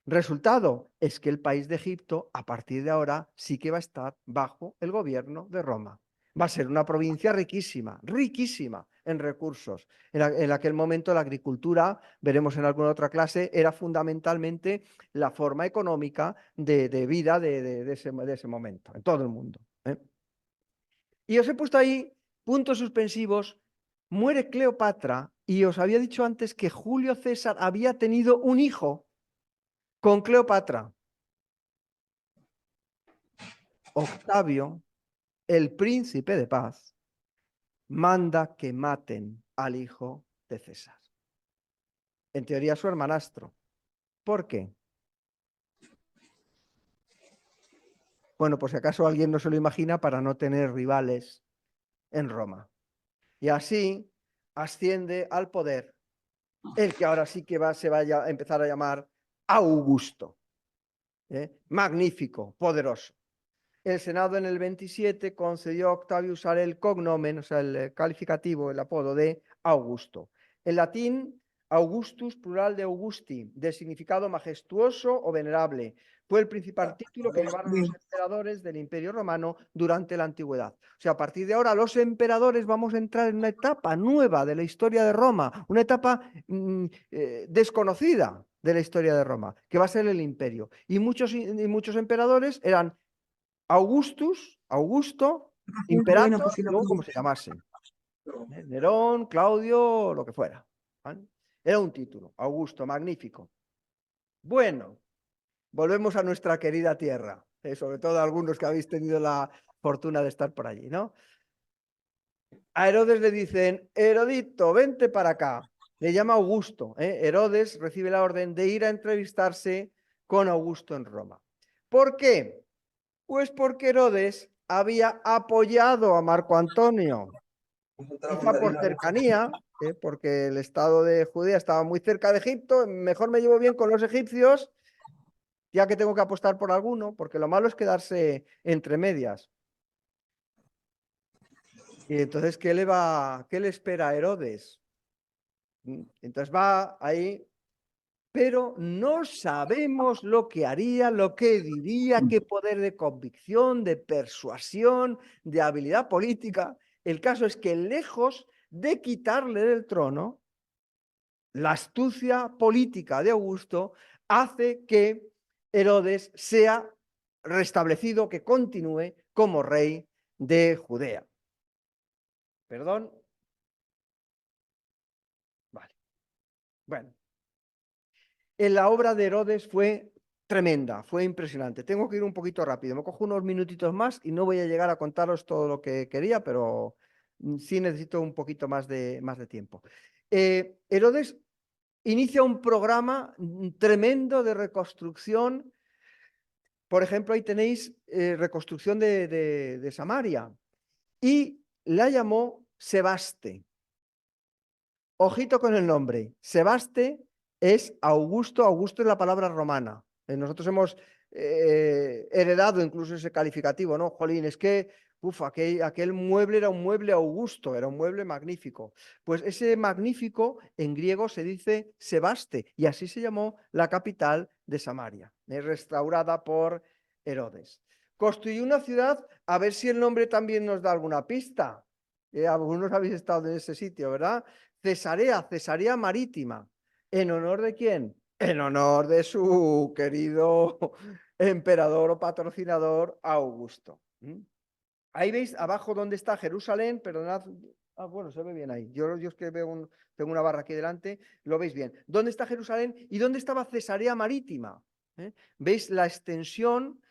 Speaker 1: Resultado es que el país de Egipto, a partir de ahora, sí que va a estar bajo el gobierno de Roma. Va a ser una provincia riquísima, riquísima en recursos. En aquel momento la agricultura, veremos en alguna otra clase, era fundamentalmente la forma económica de vida de ese momento, en todo el mundo. Y os he puesto ahí puntos suspensivos. Muere Cleopatra y os había dicho antes que Julio César había tenido un hijo con Cleopatra. Octavio, el príncipe de paz, manda que maten al hijo de César. En teoría su hermanastro. ¿Por qué? Bueno, por si acaso alguien no se lo imagina, para no tener rivales en Roma. Y así asciende al poder el que ahora sí que se va a empezar a llamar Augusto. Magnífico, poderoso. El Senado en el 27 concedió a Octavio usar el cognomen, o sea, el calificativo, el apodo de Augusto. En latín, Augustus, plural de Augusti, de significado majestuoso o venerable. Fue el principal título que llevaron los emperadores del Imperio Romano durante la antigüedad. O sea, a partir de ahora los emperadores vamos a entrar en una etapa nueva de la historia de Roma, una etapa desconocida de la historia de Roma, que va a ser el imperio. Y muchos emperadores eran Augustus, Augusto,
Speaker 2: Bueno,
Speaker 1: Imperator,
Speaker 2: pues si lo
Speaker 1: luego como se llamasen. Nerón, Claudio, lo que fuera. ¿Vale? Era un título, Augusto, magnífico. Bueno, volvemos a nuestra querida tierra, sobre todo algunos que habéis tenido la fortuna de estar por allí, ¿no? A Herodes le dicen, Herodito, vente para acá. Le llama Augusto. Herodes recibe la orden de ir a entrevistarse con Augusto en Roma. ¿Por qué? Pues porque Herodes había apoyado a Marco Antonio, quizá por cercanía, porque el estado de Judea estaba muy cerca de Egipto, mejor me llevo bien con los egipcios, ya que tengo que apostar por alguno, porque lo malo es quedarse entre medias. Y entonces, ¿qué le espera a Herodes? Entonces va ahí, pero no sabemos lo que haría, lo que diría, qué poder de convicción, de persuasión, de habilidad política. El caso es que lejos de quitarle del trono, la astucia política de Augusto hace que Herodes sea restablecido, que continúe como rey de Judea. Perdón. Vale. Bueno. En la obra de Herodes fue tremenda, fue impresionante. Tengo que ir un poquito rápido, me cojo unos minutitos más y no voy a llegar a contaros todo lo que quería, pero sí necesito un poquito más de tiempo. Herodes inicia un programa tremendo de reconstrucción. Por ejemplo, ahí tenéis reconstrucción de Samaria y la llamó Sebaste. Ojito con el nombre. Sebaste es Augusto. Augusto es la palabra romana. Nosotros hemos heredado incluso ese calificativo, ¿no? Jolín, es que aquel mueble era un mueble augusto, era un mueble magnífico. Pues ese magnífico en griego se dice Sebaste y así se llamó la capital de Samaria, restaurada por Herodes. Construyó una ciudad, a ver si el nombre también nos da alguna pista. Algunos habéis estado en ese sitio, ¿verdad? Cesarea Marítima. ¿En honor de quién? En honor de su querido emperador o patrocinador Augusto. Ahí veis abajo donde está Jerusalén, perdonad. Bueno, se ve bien ahí. Yo es que tengo una barra aquí delante, lo veis bien. ¿Dónde está Jerusalén y dónde estaba Cesarea Marítima? ¿Veis la extensión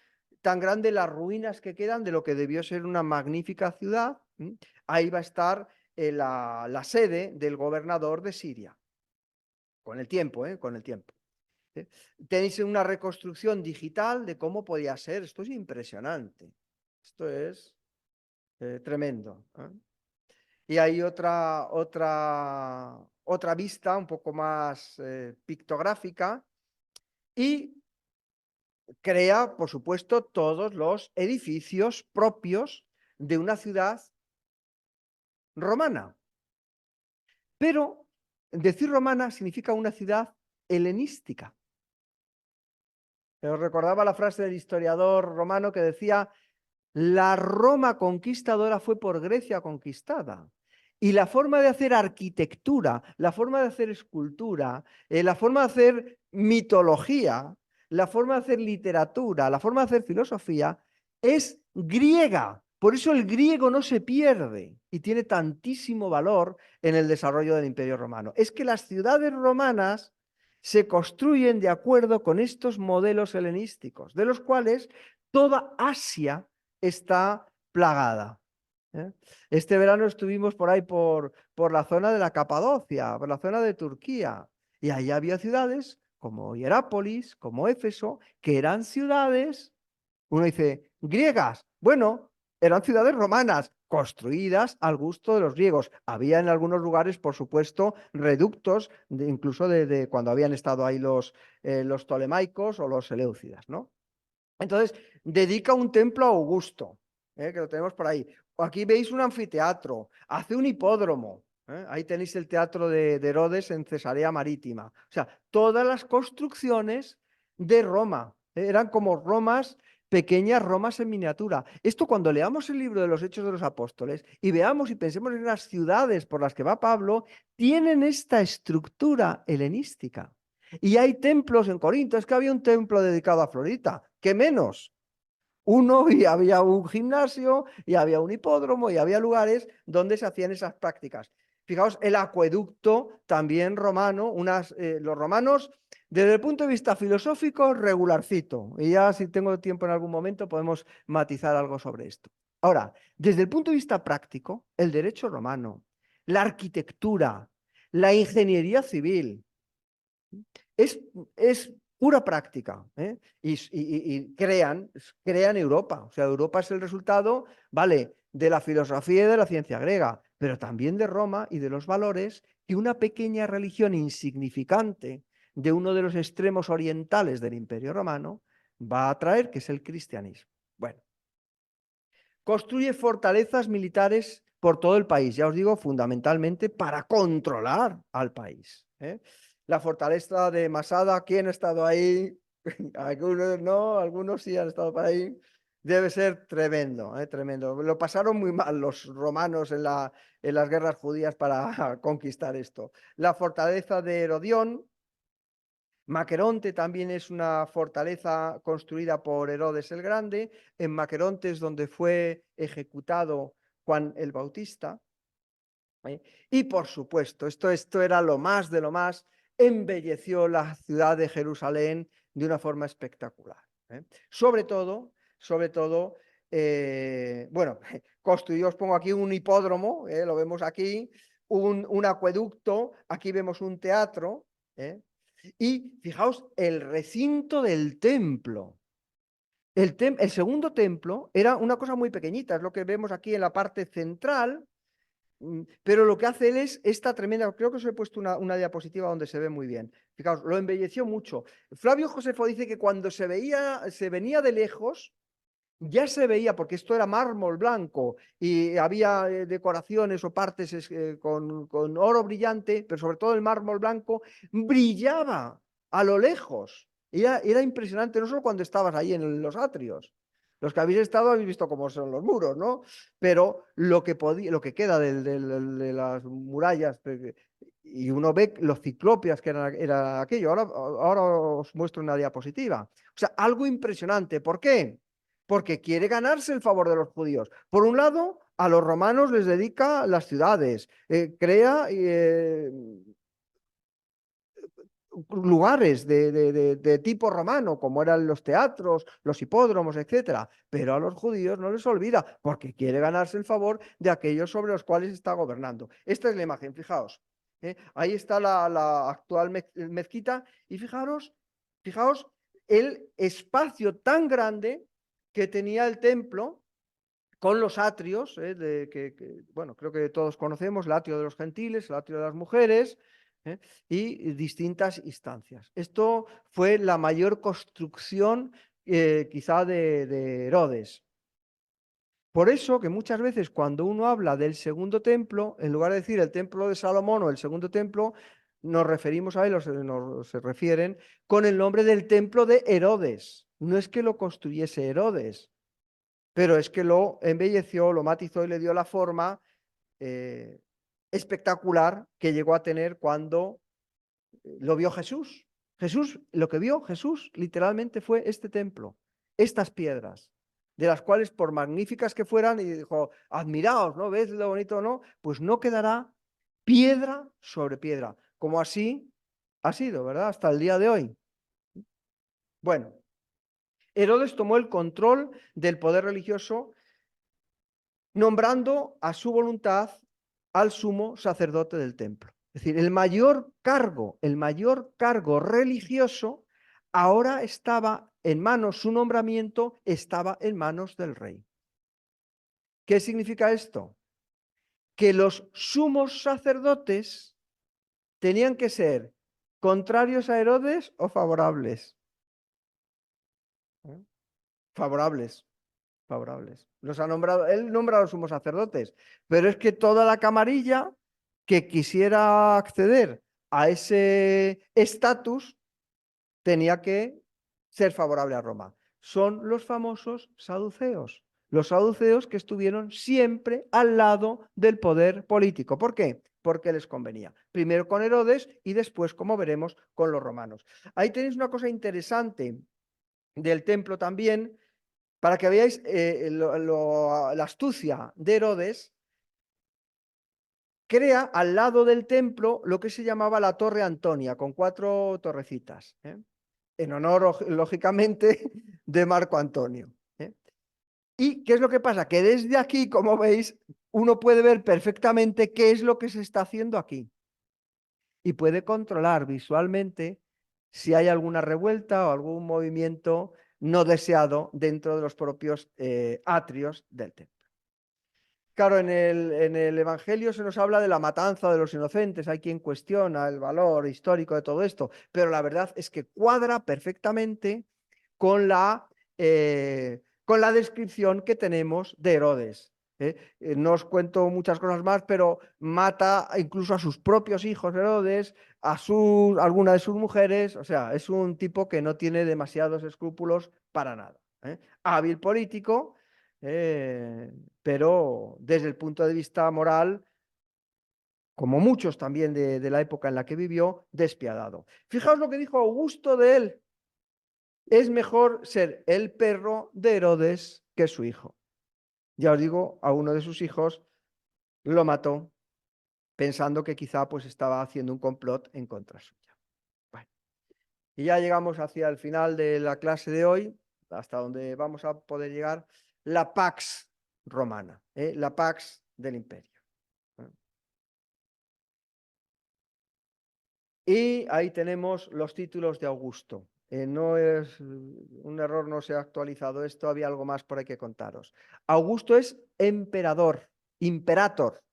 Speaker 1: tan grande, las ruinas que quedan de lo que debió ser una magnífica ciudad? Ahí va a estar la sede del gobernador de Siria. Con el tiempo, con el tiempo. Tenéis una reconstrucción digital de cómo podía ser. Esto es impresionante. Esto es tremendo. Y hay otra otra vista un poco más pictográfica y crea, por supuesto, todos los edificios propios de una ciudad romana. Pero decir romana significa una ciudad helenística. Os recordaba la frase del historiador romano que decía: la Roma conquistadora fue por Grecia conquistada. Y la forma de hacer arquitectura, la forma de hacer escultura, la forma de hacer mitología, la forma de hacer literatura, la forma de hacer filosofía, es griega. Por eso el griego no se pierde y tiene tantísimo valor en el desarrollo del Imperio Romano. Es que las ciudades romanas se construyen de acuerdo con estos modelos helenísticos, de los cuales toda Asia está plagada. Este verano estuvimos por ahí por la zona de la Capadocia, por la zona de Turquía, y ahí había ciudades como Hierápolis, como Éfeso, que eran ciudades, uno dice, griegas. Bueno, eran ciudades romanas, construidas al gusto de los griegos. Había en algunos lugares, por supuesto, reductos, incluso de cuando habían estado ahí los tolemaicos o los seleucidas, ¿no? Entonces, dedica un templo a Augusto, que lo tenemos por ahí. Aquí veis un anfiteatro, hace un hipódromo. Ahí tenéis el teatro de Herodes en Cesarea Marítima. O sea, todas las construcciones de Roma. Eran como Romas, pequeñas Romas en miniatura. Esto cuando leamos el libro de los Hechos de los Apóstoles y veamos y pensemos en las ciudades por las que va Pablo, tienen esta estructura helenística. Y hay templos en Corinto, es que había un templo dedicado a Afrodita, ¿qué menos? Uno, y había un gimnasio, y había un hipódromo, y había lugares donde se hacían esas prácticas. Fijaos, el acueducto también romano, los romanos, desde el punto de vista filosófico, regularcito. Y ya si tengo tiempo en algún momento podemos matizar algo sobre esto. Ahora, desde el punto de vista práctico, el derecho romano, la arquitectura, la ingeniería civil, es pura práctica, ¿eh? Y crean Europa. O sea, Europa es el resultado, vale, de la filosofía y de la ciencia griega, pero también de Roma y de los valores que una pequeña religión insignificante de uno de los extremos orientales del Imperio Romano va a traer, que es el cristianismo. Bueno, construye fortalezas militares por todo el país, ya os digo, fundamentalmente para controlar al país. La fortaleza de Masada, ¿quién ha estado ahí? Algunos no, algunos sí han estado por ahí. Debe ser tremendo, tremendo. Lo pasaron muy mal los romanos en las guerras judías para conquistar esto. La fortaleza de Herodión. Maqueronte también es una fortaleza construida por Herodes el Grande. En Maqueronte es donde fue ejecutado Juan el Bautista. Y por supuesto, esto era lo más de lo más, embelleció la ciudad de Jerusalén de una forma espectacular. Sobre todo, bueno, construyó, os pongo aquí un hipódromo, lo vemos aquí, un acueducto, aquí vemos un teatro, y fijaos el recinto del templo. El segundo templo era una cosa muy pequeñita, es lo que vemos aquí en la parte central, pero lo que hace él es esta tremenda, creo que os he puesto una diapositiva donde se ve muy bien. Fijaos, lo embelleció mucho. Flavio Josefo dice que cuando se venía de lejos, ya se veía, porque esto era mármol blanco y había decoraciones o partes con oro brillante, pero sobre todo el mármol blanco brillaba a lo lejos. Era impresionante, no solo cuando estabas ahí en los atrios. Los que habéis estado habéis visto cómo son los muros, ¿no? Pero lo que queda de las murallas, y uno ve los ciclopias que era aquello. Ahora os muestro una diapositiva. O sea, algo impresionante. ¿Por qué? Porque quiere ganarse el favor de los judíos. Por un lado, a los romanos les dedica las ciudades, crea lugares de tipo romano, como eran los teatros, los hipódromos, etcétera. Pero a los judíos no les olvida, porque quiere ganarse el favor de aquellos sobre los cuales está gobernando. Esta es la imagen, fijaos. Ahí está la actual mezquita, y fijaos el espacio tan grande que tenía el templo con los atrios, bueno, creo que todos conocemos, el atrio de los gentiles, el atrio de las mujeres, y distintas instancias. Esto fue la mayor construcción quizá de Herodes. Por eso que muchas veces cuando uno habla del segundo templo, en lugar de decir el templo de Salomón o el segundo templo, nos referimos a él, se refieren con el nombre del templo de Herodes. No es que lo construyese Herodes, pero es que lo embelleció, lo matizó y le dio la forma espectacular que llegó a tener cuando lo vio Jesús. Lo que vio Jesús literalmente fue este templo, estas piedras, de las cuales por magníficas que fueran, y dijo, admiraos, ¿no? ¿Ves lo bonito o no? Pues no quedará piedra sobre piedra, como así ha sido, ¿verdad? Hasta el día de hoy. Bueno, Herodes tomó el control del poder religioso nombrando a su voluntad al sumo sacerdote del templo. Es decir, el mayor cargo religioso ahora estaba en manos, su nombramiento estaba en manos del rey. ¿Qué significa esto? Que los sumos sacerdotes tenían que ser contrarios a Herodes o favorables. Favorables. Favorables. Los ha nombrado, él nombra a los sumos sacerdotes, pero es que toda la camarilla que quisiera acceder a ese estatus tenía que ser favorable a Roma. Son los famosos saduceos. Los saduceos que estuvieron siempre al lado del poder político. ¿Por qué? Porque les convenía. Primero con Herodes y después, como veremos, con los romanos. Ahí tenéis una cosa interesante del templo también, para que veáis la astucia de Herodes. Crea al lado del templo lo que se llamaba la Torre Antonia, con 4 torrecitas, en honor, lógicamente, de Marco Antonio. ¿Y qué es lo que pasa? Que desde aquí, como veis, uno puede ver perfectamente qué es lo que se está haciendo aquí. Y puede controlar visualmente si hay alguna revuelta o algún movimiento no deseado dentro de los propios atrios del templo. Claro, en el Evangelio se nos habla de la matanza de los inocentes, hay quien cuestiona el valor histórico de todo esto, pero la verdad es que cuadra perfectamente con la descripción que tenemos de Herodes. No os cuento muchas cosas más, pero mata incluso a sus propios hijos Herodes, a alguna de sus mujeres, o sea, es un tipo que no tiene demasiados escrúpulos para nada. Hábil político, pero desde el punto de vista moral, como muchos también de la época en la que vivió, despiadado. Fijaos lo que dijo Augusto de él. Es mejor ser el perro de Herodes que su hijo. Ya os digo, a uno de sus hijos lo mató pensando que quizá pues estaba haciendo un complot en contra suya. Bueno, y ya llegamos hacia el final de la clase de hoy, hasta donde vamos a poder llegar, la Pax Romana, la Pax del Imperio. Y ahí tenemos los títulos de Augusto. No es un error, no se ha actualizado esto, había algo más por ahí que contaros. Augusto es emperador, imperator,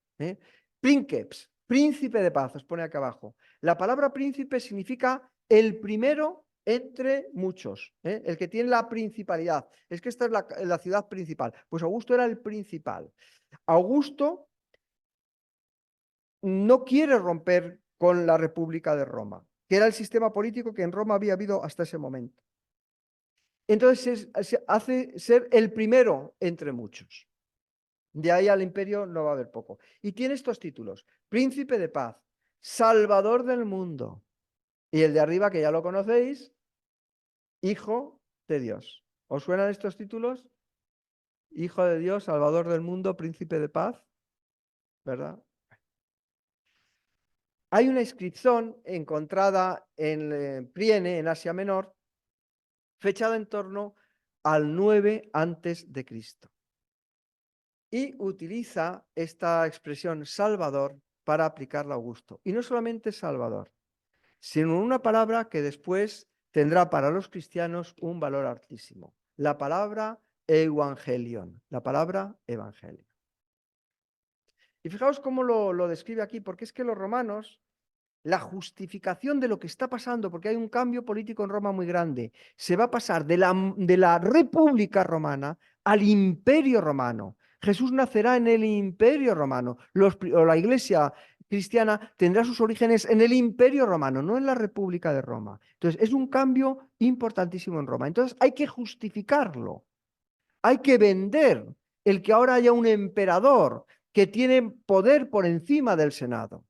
Speaker 1: princeps, príncipe de paz, os pone acá abajo. La palabra príncipe significa el primero entre muchos, el que tiene la principalidad. Es que esta es la ciudad principal. Pues Augusto era el principal. Augusto no quiere romper con la República de Roma, que era el sistema político que en Roma había habido hasta ese momento. Entonces se hace ser el primero entre muchos. De ahí al imperio no va a haber poco. Y tiene estos títulos: Príncipe de Paz, Salvador del mundo. Y el de arriba, que ya lo conocéis, Hijo de Dios. ¿Os suenan estos títulos? Hijo de Dios, Salvador del mundo, Príncipe de Paz, ¿verdad? Hay una inscripción encontrada en Priene, en Asia Menor, fechada en torno al 9 antes de Cristo. Y utiliza esta expresión Salvador para aplicarla a Augusto. Y no solamente Salvador, sino una palabra que después tendrá para los cristianos un valor altísimo. La palabra evangelion, la palabra evangelio. Y fijaos cómo lo describe aquí, porque es que los romanos, la justificación de lo que está pasando, porque hay un cambio político en Roma muy grande, se va a pasar de la República Romana al Imperio Romano. Jesús nacerá en el Imperio Romano, o la Iglesia cristiana tendrá sus orígenes en el Imperio Romano, no en la República de Roma. Entonces, es un cambio importantísimo en Roma. Entonces, hay que justificarlo, hay que vender el que ahora haya un emperador que tiene poder por encima del Senado.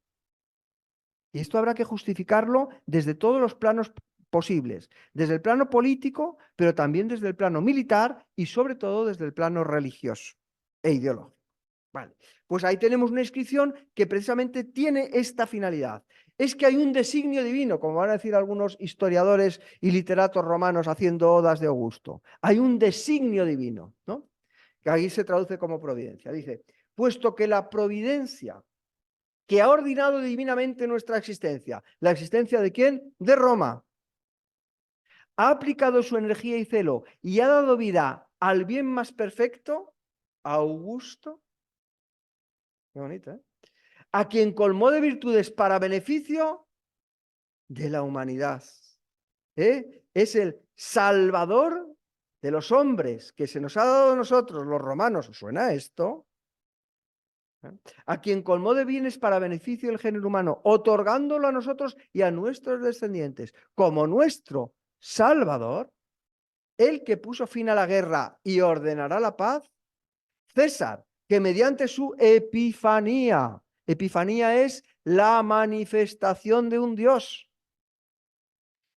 Speaker 1: Y esto habrá que justificarlo desde todos los planos posibles, desde el plano político, pero también desde el plano militar y sobre todo desde el plano religioso e ideológico. Vale. Pues ahí tenemos una inscripción que precisamente tiene esta finalidad. Es que hay un designio divino, como van a decir algunos historiadores y literatos romanos haciendo odas de Augusto. Hay un designio divino, ¿no? Que ahí se traduce como providencia. Dice, puesto que la providencia que ha ordinado divinamente nuestra existencia. ¿La existencia de quién? De Roma. Ha aplicado su energía y celo y ha dado vida al bien más perfecto, Augusto. Qué bonito, ¿eh? A quien colmó de virtudes para beneficio de la humanidad. Es el Salvador de los hombres que se nos ha dado a nosotros, los romanos. ¿Os suena esto? A quien colmó de bienes para beneficio del género humano, otorgándolo a nosotros y a nuestros descendientes como nuestro Salvador, el que puso fin a la guerra y ordenará la paz, César, que mediante su epifanía es la manifestación de un Dios,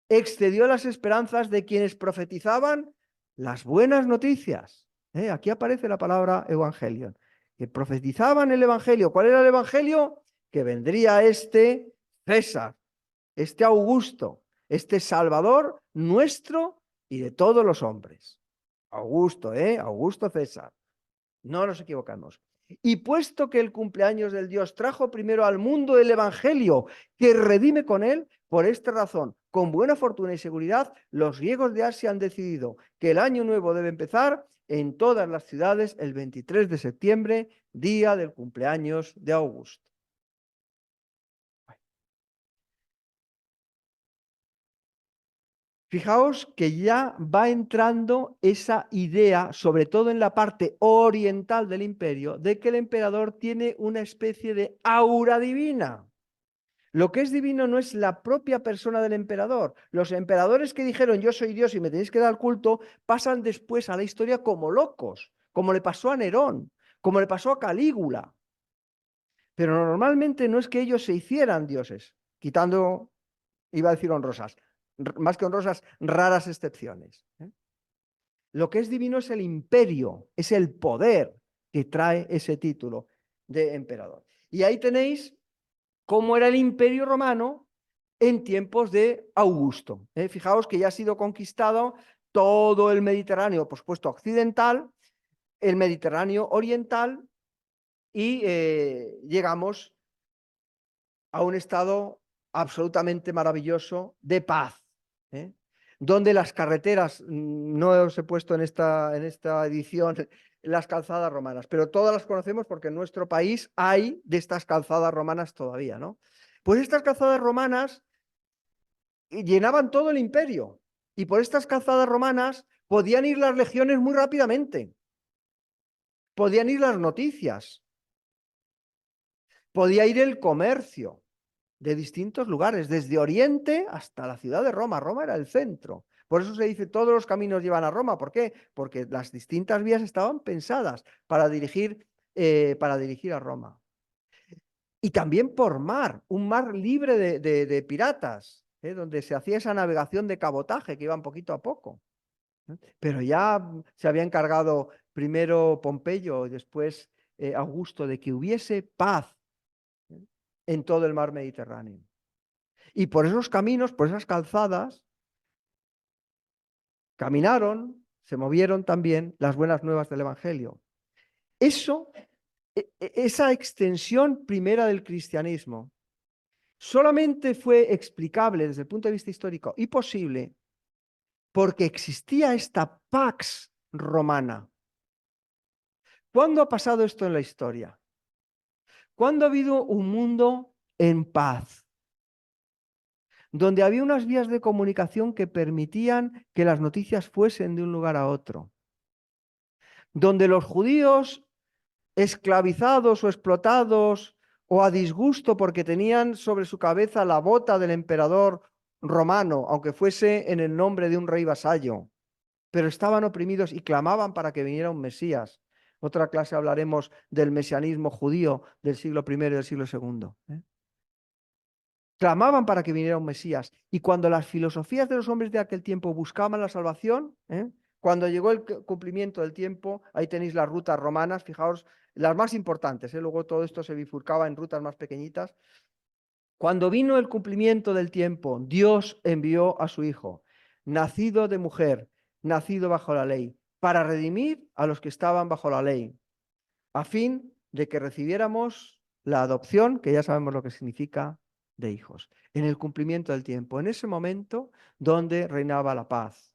Speaker 1: excedió las esperanzas de quienes profetizaban las buenas noticias. Aquí aparece la palabra evangelion. Que profetizaban el evangelio. ¿Cuál era el evangelio? Que vendría este César, este Augusto, este Salvador nuestro y de todos los hombres. Augusto, Augusto César. No nos equivocamos. Y puesto que el cumpleaños del Dios trajo primero al mundo el evangelio, que redime con él, por esta razón, con buena fortuna y seguridad, los griegos de Asia han decidido que el año nuevo debe empezar en todas las ciudades el 23 de septiembre, día del cumpleaños de Augusto. Fijaos que ya va entrando esa idea, sobre todo en la parte oriental del imperio, de que el emperador tiene una especie de aura divina. Lo que es divino no es la propia persona del emperador. Los emperadores que dijeron yo soy Dios y me tenéis que dar culto, pasan después a la historia como locos, como le pasó a Nerón, como le pasó a Calígula. Pero normalmente no es que ellos se hicieran dioses, quitando, iba a decir honrosas, más que honrosas, raras excepciones. Lo que es divino es el imperio, es el poder que trae ese título de emperador. Y ahí tenéis cómo era el imperio romano en tiempos de Augusto. Fijaos que ya ha sido conquistado todo el Mediterráneo, por supuesto, occidental, el Mediterráneo oriental, y llegamos a un estado absolutamente maravilloso de paz, donde las carreteras, no os he puesto en esta edición las calzadas romanas, pero todas las conocemos porque en nuestro país hay de estas calzadas romanas todavía, ¿no? Pues estas calzadas romanas llenaban todo el imperio y por estas calzadas romanas podían ir las legiones muy rápidamente, podían ir las noticias, podía ir el comercio de distintos lugares, desde Oriente hasta la ciudad de Roma. Roma era el centro. Por eso se dice todos los caminos llevan a Roma. ¿Por qué? Porque las distintas vías estaban pensadas para dirigir a Roma. Y también por mar, un mar libre de piratas, donde se hacía esa navegación de cabotaje que iban poquito a poco. Pero ya se había encargado primero Pompeyo y después Augusto de que hubiese paz en todo el mar Mediterráneo. Y por esos caminos, por esas calzadas, caminaron, se movieron también las buenas nuevas del Evangelio. Esa extensión primera del cristianismo solamente fue explicable desde el punto de vista histórico y posible porque existía esta pax romana. ¿Cuándo ha pasado esto en la historia? ¿Cuándo ha habido un mundo en paz? Donde había unas vías de comunicación que permitían que las noticias fuesen de un lugar a otro. Donde los judíos esclavizados o explotados o a disgusto porque tenían sobre su cabeza la bota del emperador romano, aunque fuese en el nombre de un rey vasallo, pero estaban oprimidos y clamaban para que viniera un Mesías. Otra clase hablaremos del mesianismo judío del siglo I y del siglo II. Clamaban para que viniera un Mesías. Y cuando las filosofías de los hombres de aquel tiempo buscaban la salvación, cuando llegó el cumplimiento del tiempo, ahí tenéis las rutas romanas, fijaos, las más importantes, luego todo esto se bifurcaba en rutas más pequeñitas. Cuando vino el cumplimiento del tiempo, Dios envió a su Hijo, nacido de mujer, nacido bajo la ley, para redimir a los que estaban bajo la ley, a fin de que recibiéramos la adopción, que ya sabemos lo que significa, de hijos, en el cumplimiento del tiempo, en ese momento donde reinaba la paz.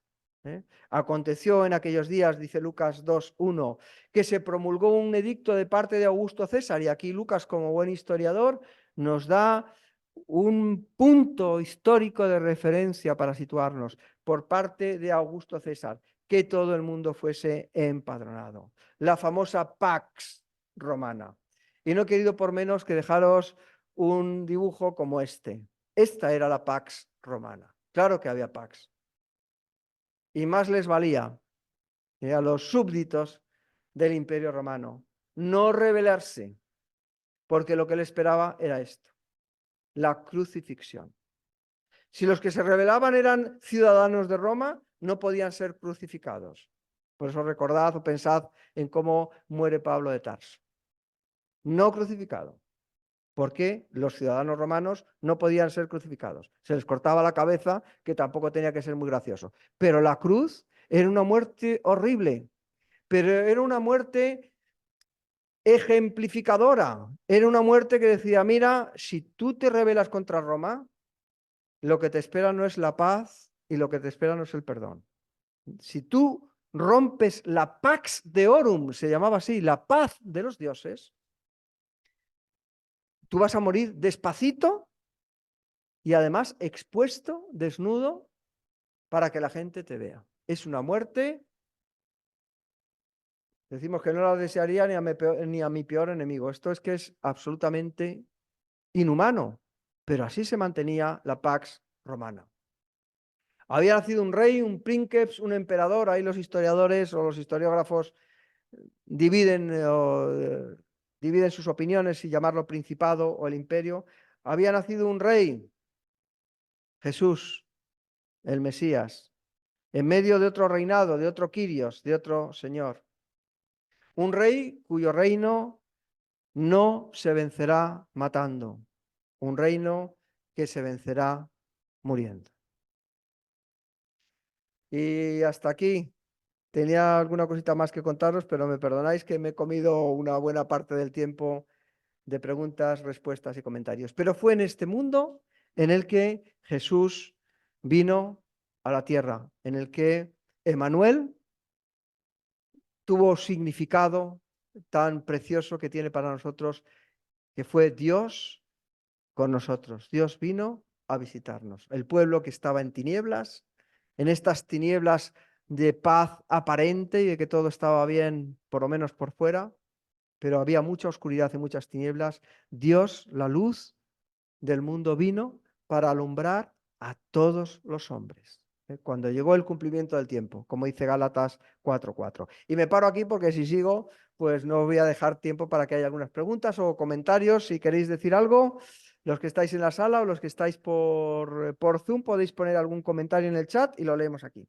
Speaker 1: Aconteció en aquellos días, dice Lucas 2:1, que se promulgó un edicto de parte de Augusto César, y aquí Lucas, como buen historiador, nos da un punto histórico de referencia para situarnos por parte de Augusto César, que todo el mundo fuese empadronado. La famosa Pax Romana. Y no he querido por menos que dejaros un dibujo como este. Esta era la Pax Romana. Claro que había Pax. Y más les valía a los súbditos del Imperio Romano no rebelarse, porque lo que le esperaba era esto, la crucifixión. Si los que se rebelaban eran ciudadanos de Roma, no podían ser crucificados. Por eso recordad o pensad en cómo muere Pablo de Tarso. No crucificado, porque los ciudadanos romanos no podían ser crucificados. Se les cortaba la cabeza, que tampoco tenía que ser muy gracioso. Pero la cruz era una muerte horrible, pero era una muerte ejemplificadora. Era una muerte que decía, mira, si tú te rebelas contra Roma, lo que te espera no es la paz y lo que te espera no es el perdón. Si tú rompes la Pax Deorum, se llamaba así, la paz de los dioses, tú vas a morir despacito y además expuesto, desnudo, para que la gente te vea. Es una muerte, decimos que no la desearía ni a mi peor enemigo. Esto es que es absolutamente inhumano, pero así se mantenía la Pax Romana. Había nacido un rey, un princeps, un emperador, ahí los historiadores o los historiógrafos dividen sus opiniones si llamarlo principado o el imperio. Había nacido un rey, Jesús, el Mesías, en medio de otro reinado, de otro Quirios, de otro señor. Un rey cuyo reino no se vencerá matando, un reino que se vencerá muriendo. Y hasta aquí. Tenía alguna cosita más que contaros, pero me perdonáis que me he comido una buena parte del tiempo de preguntas, respuestas y comentarios. Pero fue en este mundo en el que Jesús vino a la tierra, en el que Emmanuel tuvo significado tan precioso que tiene para nosotros, que fue Dios con nosotros. Dios vino a visitarnos. El pueblo que estaba en tinieblas, en estas tinieblas de paz aparente y de que todo estaba bien, por lo menos por fuera, pero había mucha oscuridad y muchas tinieblas. Dios, la luz del mundo, vino para alumbrar a todos los hombres. Cuando llegó el cumplimiento del tiempo, como dice Gálatas 4:4. Y me paro aquí porque si sigo, pues no voy a dejar tiempo para que haya algunas preguntas o comentarios. Si queréis decir algo, los que estáis en la sala o los que estáis por Zoom, podéis poner algún comentario en el chat y lo leemos aquí.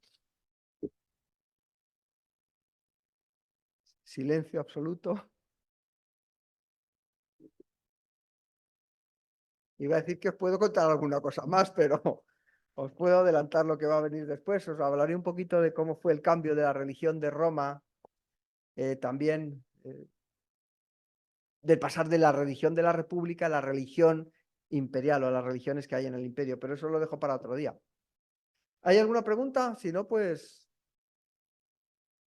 Speaker 1: Silencio absoluto. Iba a decir que os puedo contar alguna cosa más, pero os puedo adelantar lo que va a venir después. Os hablaré un poquito de cómo fue el cambio de la religión de Roma, también del pasar de la religión de la República a la religión imperial o a las religiones que hay en el imperio, pero eso lo dejo para otro día. ¿Hay alguna pregunta? Si no, pues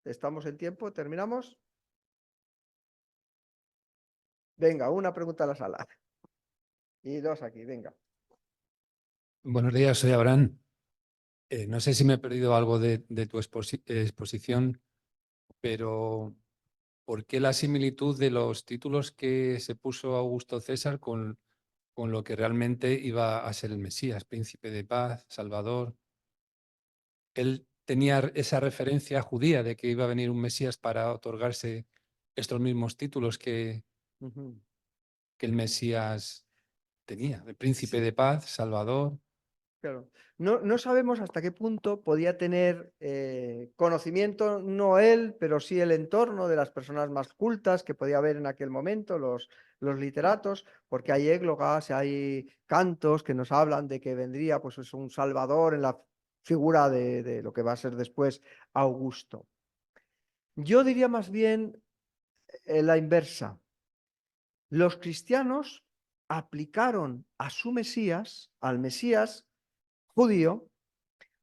Speaker 1: ¿Estamos en tiempo? ¿Terminamos? Venga, una pregunta a la sala. Y dos aquí, venga.
Speaker 2: Buenos días, soy Abraham. No sé si me he perdido algo de tu exposición, pero ¿por qué la similitud de los títulos que se puso Augusto César con lo que realmente iba a ser el Mesías, príncipe de paz, Salvador? Él tenía esa referencia judía de que iba a venir un Mesías para otorgarse estos mismos títulos
Speaker 1: Ujú.
Speaker 2: que el Mesías tenía, de príncipe
Speaker 1: Sí,
Speaker 2: de paz, Salvador.
Speaker 1: claro. No sabemos hasta qué punto podía tener conocimiento, no él, pero sí el entorno de las personas más cultas que podía haber en aquel momento, los literatos, porque hay églogas, hay cantos que nos hablan de que vendría pues, es un salvador en la figura de lo que va a ser después Augusto. Yo diría más bien la inversa. Los cristianos aplicaron a su Mesías, al Mesías judío,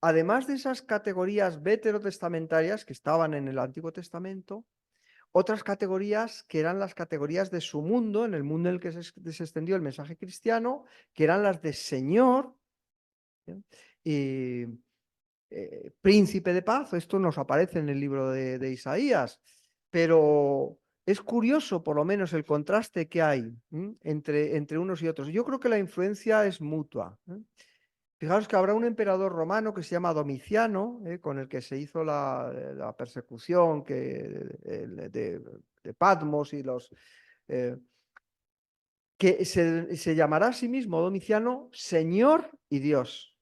Speaker 1: además de esas categorías veterotestamentarias que estaban en el Antiguo Testamento, otras categorías que eran las categorías de su mundo, en el mundo en el que se extendió el mensaje cristiano, que eran las de Señor y príncipe de paz. Esto nos aparece en el libro de Isaías, pero es curioso por lo menos el contraste que hay entre unos y otros. Yo creo que la influencia es mutua. Fijaros que habrá un emperador romano que se llama Domiciano, con el que se hizo la persecución de Patmos y los... que se llamará a sí mismo Domiciano Señor y Dios.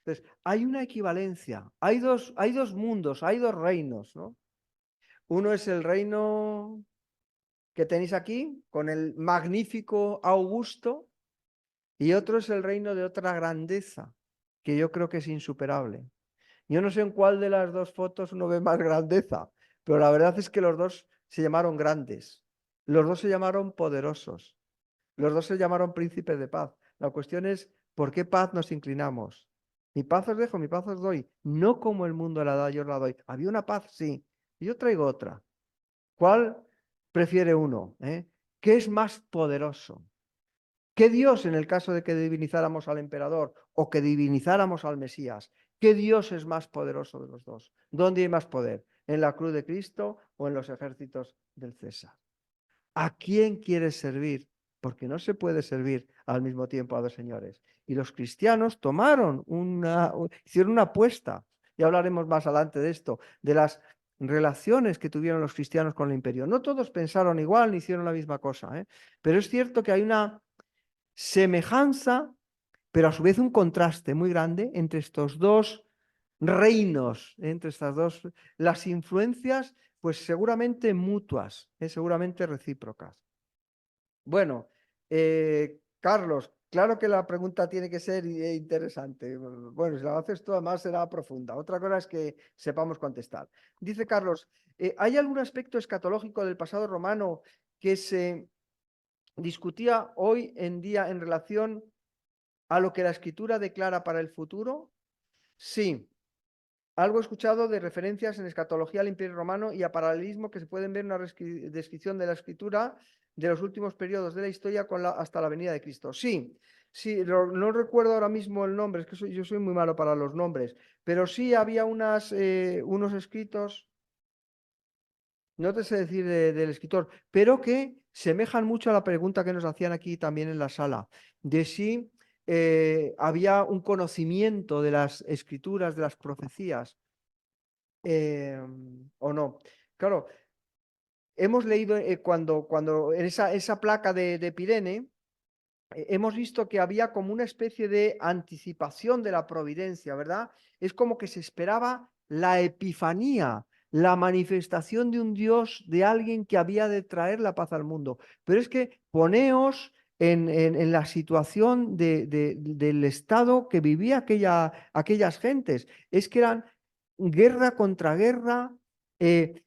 Speaker 1: Entonces, hay una equivalencia, hay dos mundos, hay dos reinos, ¿no? Uno es el reino que tenéis aquí, con el magnífico Augusto, y otro es el reino de otra grandeza, que yo creo que es insuperable. Yo no sé en cuál de las dos fotos uno ve más grandeza, pero la verdad es que los dos se llamaron grandes, los dos se llamaron poderosos, los dos se llamaron príncipes de paz. La cuestión es, ¿por qué paz nos inclinamos? Mi paz os dejo, mi paz os doy, no como el mundo la da, yo la doy. Había una paz, sí, y yo traigo otra. ¿Cuál prefiere uno? ¿Qué es más poderoso? ¿Qué Dios, en el caso de que divinizáramos al emperador o que divinizáramos al Mesías, qué Dios es más poderoso de los dos? ¿Dónde hay más poder? ¿En la cruz de Cristo o en los ejércitos del César? ¿A quién quieres servir? Porque no se puede servir al mismo tiempo a dos señores. Y los cristianos hicieron una apuesta, y hablaremos más adelante de esto, de las relaciones que tuvieron los cristianos con el imperio. No todos pensaron igual ni hicieron la misma cosa, pero es cierto que hay una semejanza, pero a su vez un contraste muy grande entre estos dos reinos, entre estas dos, las influencias, pues seguramente mutuas, seguramente recíprocas. Bueno, Carlos, claro que la pregunta tiene que ser interesante. Bueno, si la haces tú, además será profunda. Otra cosa es que sepamos contestar. Dice Carlos, ¿hay algún aspecto escatológico del pasado romano que se discutía hoy en día en relación a lo que la escritura declara para el futuro? Sí. Algo he escuchado de referencias en escatología al Imperio Romano y a paralelismo que se pueden ver en una descripción de la escritura de los últimos periodos de la historia hasta la venida de Cristo. Sí, sí, no recuerdo ahora mismo el nombre, es que yo soy muy malo para los nombres, pero sí había unos escritos, no te sé decir del escritor, pero que semejan mucho a la pregunta que nos hacían aquí también en la sala, de si había un conocimiento de las escrituras, de las profecías, o no. Claro, hemos leído cuando en esa placa de Pirene, hemos visto que había como una especie de anticipación de la providencia, ¿verdad? Es como que se esperaba la epifanía, la manifestación de un Dios, de alguien que había de traer la paz al mundo. Pero es que poneos en la situación del estado que vivía aquellas gentes. Es que eran guerra contra guerra, el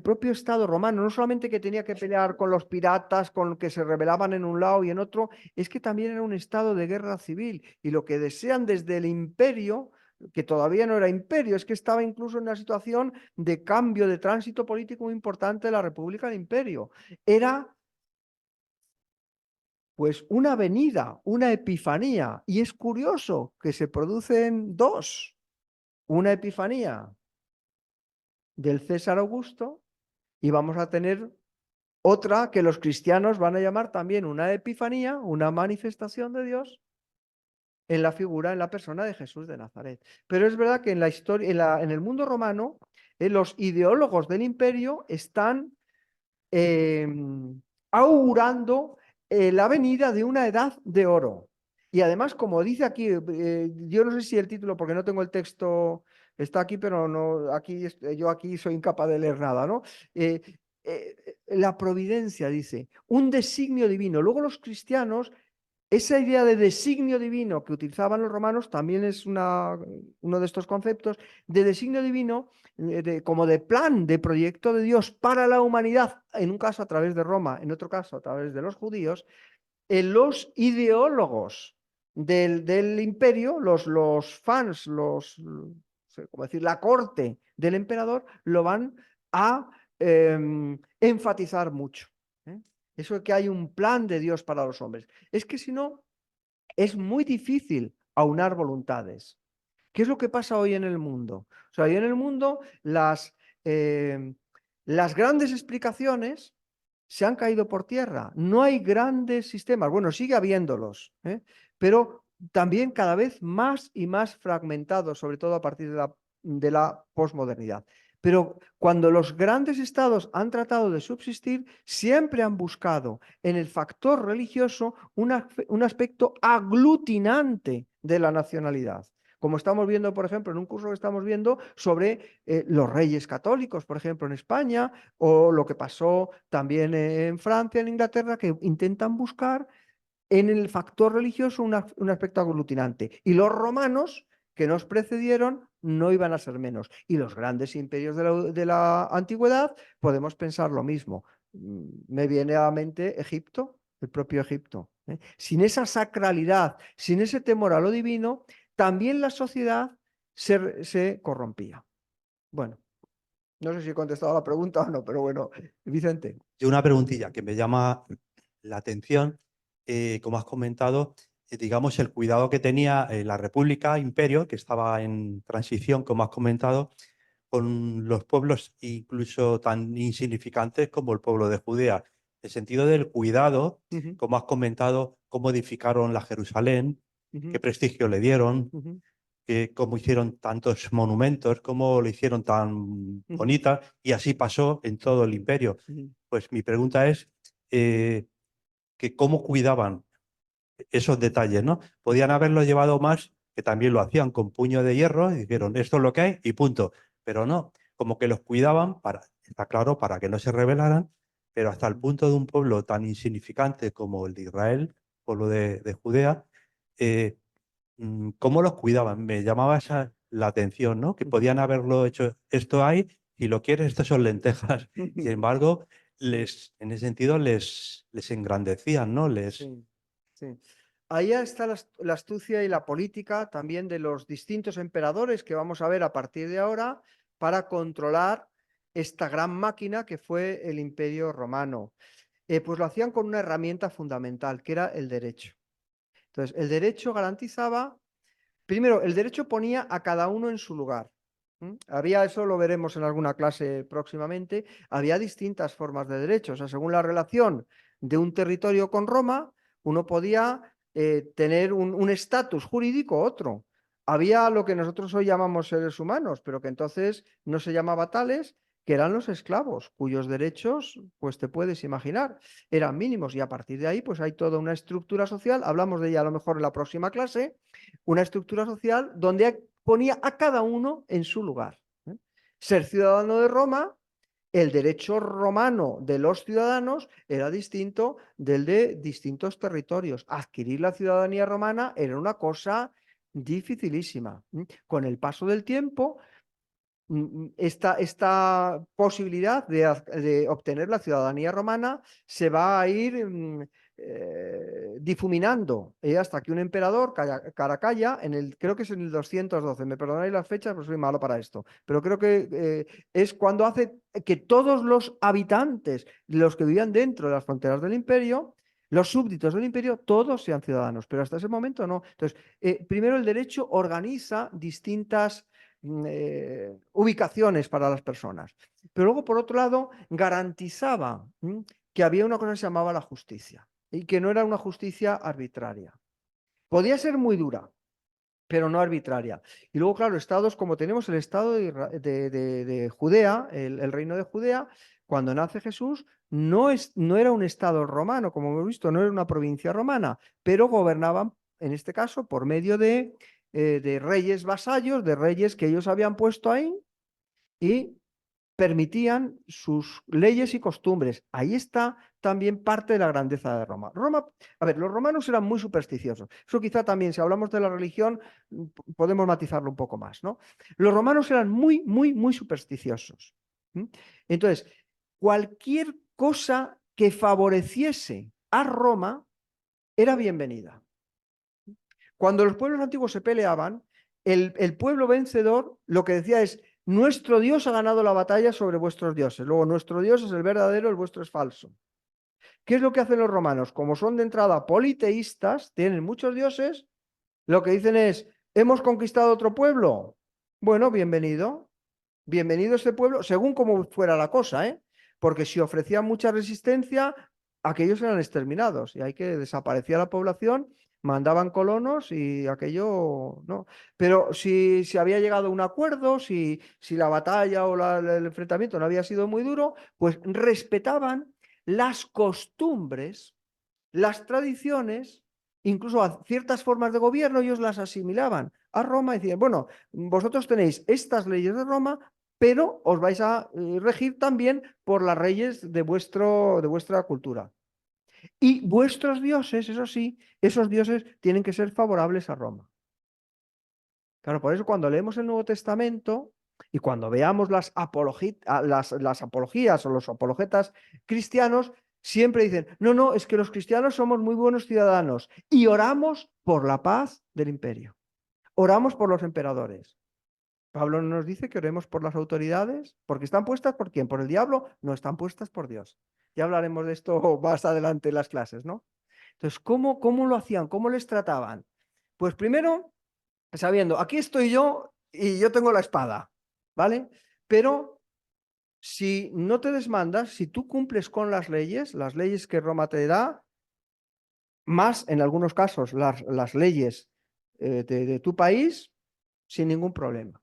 Speaker 1: propio Estado romano, no solamente que tenía que pelear con los piratas, con que se rebelaban en un lado y en otro, es que también era un estado de guerra civil. Y lo que desean desde el imperio que todavía no era imperio, es que estaba incluso en una situación de cambio, de tránsito político muy importante de la República al imperio. Era pues una venida, una epifanía, y es curioso que se producen dos, una epifanía del César Augusto y vamos a tener otra que los cristianos van a llamar también una epifanía, una manifestación de Dios en la figura, en la persona de Jesús de Nazaret. Pero es verdad que en la historia, en el mundo romano, los ideólogos del imperio están augurando la venida de una edad de oro. Y además, como dice aquí, yo no sé si el título, porque no tengo el texto, está aquí, pero no, aquí, yo aquí soy incapaz de leer nada, ¿no? La providencia, dice, un designio divino. Luego los cristianos, esa idea de designio divino que utilizaban los romanos también es uno de estos conceptos de designio divino, como de plan, de proyecto de Dios para la humanidad, en un caso a través de Roma, en otro caso a través de los judíos. Los ideólogos del imperio, los fans, como decir, la corte del emperador, lo van a enfatizar mucho. Eso de que hay un plan de Dios para los hombres. Es que si no, es muy difícil aunar voluntades. ¿Qué es lo que pasa hoy en el mundo? O sea, hoy en el mundo las grandes explicaciones se han caído por tierra. No hay grandes sistemas. Bueno, sigue habiéndolos, pero también cada vez más y más fragmentados, sobre todo a partir de la posmodernidad. Pero cuando los grandes estados han tratado de subsistir, siempre han buscado en el factor religioso un aspecto aglutinante de la nacionalidad. Como estamos viendo, por ejemplo, en un curso que estamos viendo sobre los reyes católicos, por ejemplo, en España, o lo que pasó también en Francia, en Inglaterra, que intentan buscar en el factor religioso un aspecto aglutinante. Y los romanos, que nos precedieron, no iban a ser menos. Y los grandes imperios de la antigüedad, podemos pensar lo mismo. Me viene a la mente Egipto, el propio Egipto. Sin esa sacralidad, sin ese temor a lo divino, también la sociedad se corrompía. Bueno, no sé si he contestado a la pregunta o no, pero bueno, Vicente.
Speaker 3: Y una preguntilla que me llama la atención, como has comentado, digamos, el cuidado que tenía la República, Imperio, que estaba en transición, como has comentado, con los pueblos incluso tan insignificantes como el pueblo de Judea. El sentido del cuidado, como has comentado, cómo edificaron la Jerusalén, qué prestigio le dieron, cómo hicieron tantos monumentos, cómo lo hicieron tan bonita, y así pasó en todo el imperio. Pues mi pregunta es que cómo cuidaban esos detalles, ¿no? Podían haberlo llevado más, que también lo hacían con puño de hierro, y dijeron, esto es lo que hay y punto. Pero no, como que los cuidaban, está claro, para que no se rebelaran, pero hasta el punto de un pueblo tan insignificante como el de Israel, pueblo de Judea, cómo los cuidaban. Me llamaba la atención, ¿no? Que podían haberlo hecho, esto hay, si lo quieres, estas son lentejas. Sin embargo, en ese sentido les engrandecían, ¿no?
Speaker 1: Sí, sí. Ahí está la astucia y la política también de los distintos emperadores que vamos a ver a partir de ahora para controlar esta gran máquina que fue el Imperio Romano. Pues lo hacían con una herramienta fundamental, que era el derecho. Entonces, el derecho garantizaba, primero, el derecho ponía a cada uno en su lugar. Había, eso lo veremos en alguna clase próximamente, había distintas formas de derecho. O sea, según la relación de un territorio con Roma, uno podía tener un estatus jurídico otro. Había lo que nosotros hoy llamamos seres humanos, pero que entonces no se llamaba tales, que eran los esclavos, cuyos derechos, pues te puedes imaginar, eran mínimos. Y a partir de ahí, pues hay toda una estructura social, hablamos de ella a lo mejor en la próxima clase, una estructura social donde ponía a cada uno en su lugar. Ser ciudadano de Roma, el derecho romano de los ciudadanos era distinto del de distintos territorios. Adquirir la ciudadanía romana era una cosa dificilísima. Con el paso del tiempo, esta posibilidad de obtener la ciudadanía romana se va a ir difuminando hasta que un emperador, Caracalla, creo que es en el 212, me perdonáis las fechas, pero soy malo para esto, pero creo que es cuando hace que todos los habitantes, los que vivían dentro de las fronteras del imperio, los súbditos del imperio, todos sean ciudadanos, pero hasta ese momento no. Entonces, primero el derecho organiza distintas ubicaciones para las personas, pero luego, por otro lado, garantizaba que había una cosa que se llamaba la justicia y que no era una justicia arbitraria. Podía ser muy dura, pero no arbitraria. Y luego, claro, estados como tenemos el estado de Judea, el reino de Judea, cuando nace Jesús, no era un estado romano, como hemos visto, no era una provincia romana, pero gobernaban, en este caso, por medio de reyes vasallos, de reyes que ellos habían puesto ahí y permitían sus leyes y costumbres. Ahí está también parte de la grandeza de Roma. A ver, los romanos eran muy supersticiosos. Eso quizá también, si hablamos de la religión, podemos matizarlo un poco más, ¿no? Los romanos eran muy, muy, muy supersticiosos. Entonces, cualquier cosa que favoreciese a Roma era bienvenida. Cuando los pueblos antiguos se peleaban, el pueblo vencedor lo que decía es: nuestro Dios ha ganado la batalla sobre vuestros dioses. Luego, nuestro Dios es el verdadero, el vuestro es falso. ¿Qué es lo que hacen los romanos? Como son de entrada politeístas, tienen muchos dioses, lo que dicen es: ¿hemos conquistado otro pueblo? Bueno, bienvenido. Bienvenido este pueblo, según como fuera la cosa, ¿eh? Porque si ofrecían mucha resistencia, aquellos eran exterminados y hay que desaparecía la población, mandaban colonos y aquello no. Pero si había llegado a un acuerdo, si la batalla o el enfrentamiento no había sido muy duro, pues respetaban las costumbres, las tradiciones, incluso a ciertas formas de gobierno, ellos las asimilaban a Roma y decían: bueno, vosotros tenéis estas leyes de Roma, pero os vais a regir también por las leyes de vuestra cultura. Y vuestros dioses, eso sí, esos dioses tienen que ser favorables a Roma. Claro, por eso cuando leemos el Nuevo Testamento y cuando veamos las apologías o los apologetas cristianos, siempre dicen: no, no, es que los cristianos somos muy buenos ciudadanos y oramos por la paz del imperio. Oramos por los emperadores. Pablo nos dice que oremos por las autoridades, porque están puestas ¿por quién? ¿Por el diablo? No, están puestas por Dios. Ya hablaremos de esto más adelante en las clases, ¿no? Entonces, ¿cómo lo hacían? ¿Cómo les trataban? Pues primero, sabiendo, aquí estoy yo y yo tengo la espada, ¿vale? Pero si no te desmandas, si tú cumples con las leyes que Roma te da, más en algunos casos las leyes de tu país, sin ningún problema.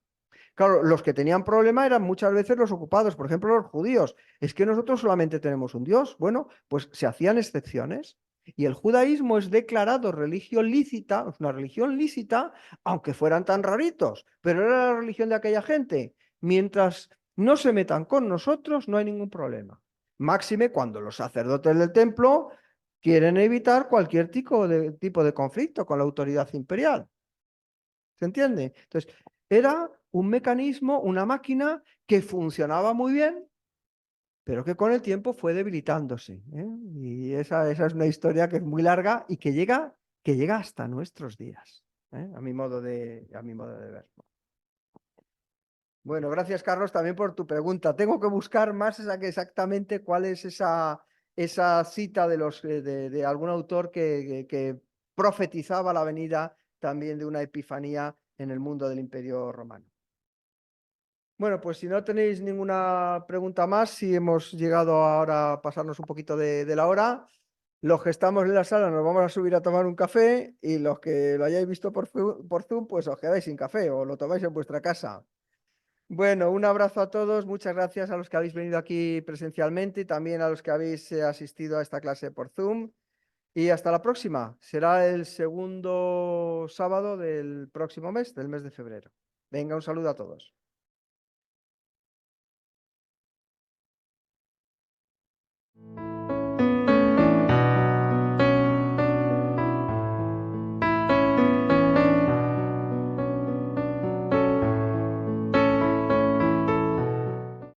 Speaker 1: Claro, los que tenían problema eran muchas veces los ocupados, por ejemplo, los judíos. Es que nosotros solamente tenemos un Dios. Bueno, pues se hacían excepciones. Y el judaísmo es declarado religión lícita, es una religión lícita, aunque fueran tan raritos, pero era la religión de aquella gente. Mientras no se metan con nosotros, no hay ningún problema. Máxime cuando los sacerdotes del templo quieren evitar cualquier tipo de conflicto con la autoridad imperial. ¿Se entiende? Entonces, era un mecanismo, una máquina que funcionaba muy bien, pero que con el tiempo fue debilitándose, ¿eh? Y esa es una historia que es muy larga y que llega hasta nuestros días, ¿eh? A mi modo de ver. Bueno, gracias, Carlos, también por tu pregunta. Tengo que buscar más exactamente cuál es esa cita de algún autor que profetizaba la venida también de una epifanía en el mundo del Imperio Romano. Bueno, pues si no tenéis ninguna pregunta más, si hemos llegado ahora a pasarnos un poquito de la hora, los que estamos en la sala nos vamos a subir a tomar un café y los que lo hayáis visto por Zoom, pues os quedáis sin café o lo tomáis en vuestra casa. Bueno, un abrazo a todos, muchas gracias a los que habéis venido aquí presencialmente y también a los que habéis asistido a esta clase por Zoom. Y hasta la próxima. Será el segundo sábado del próximo mes, del mes de febrero. Venga, un saludo a todos.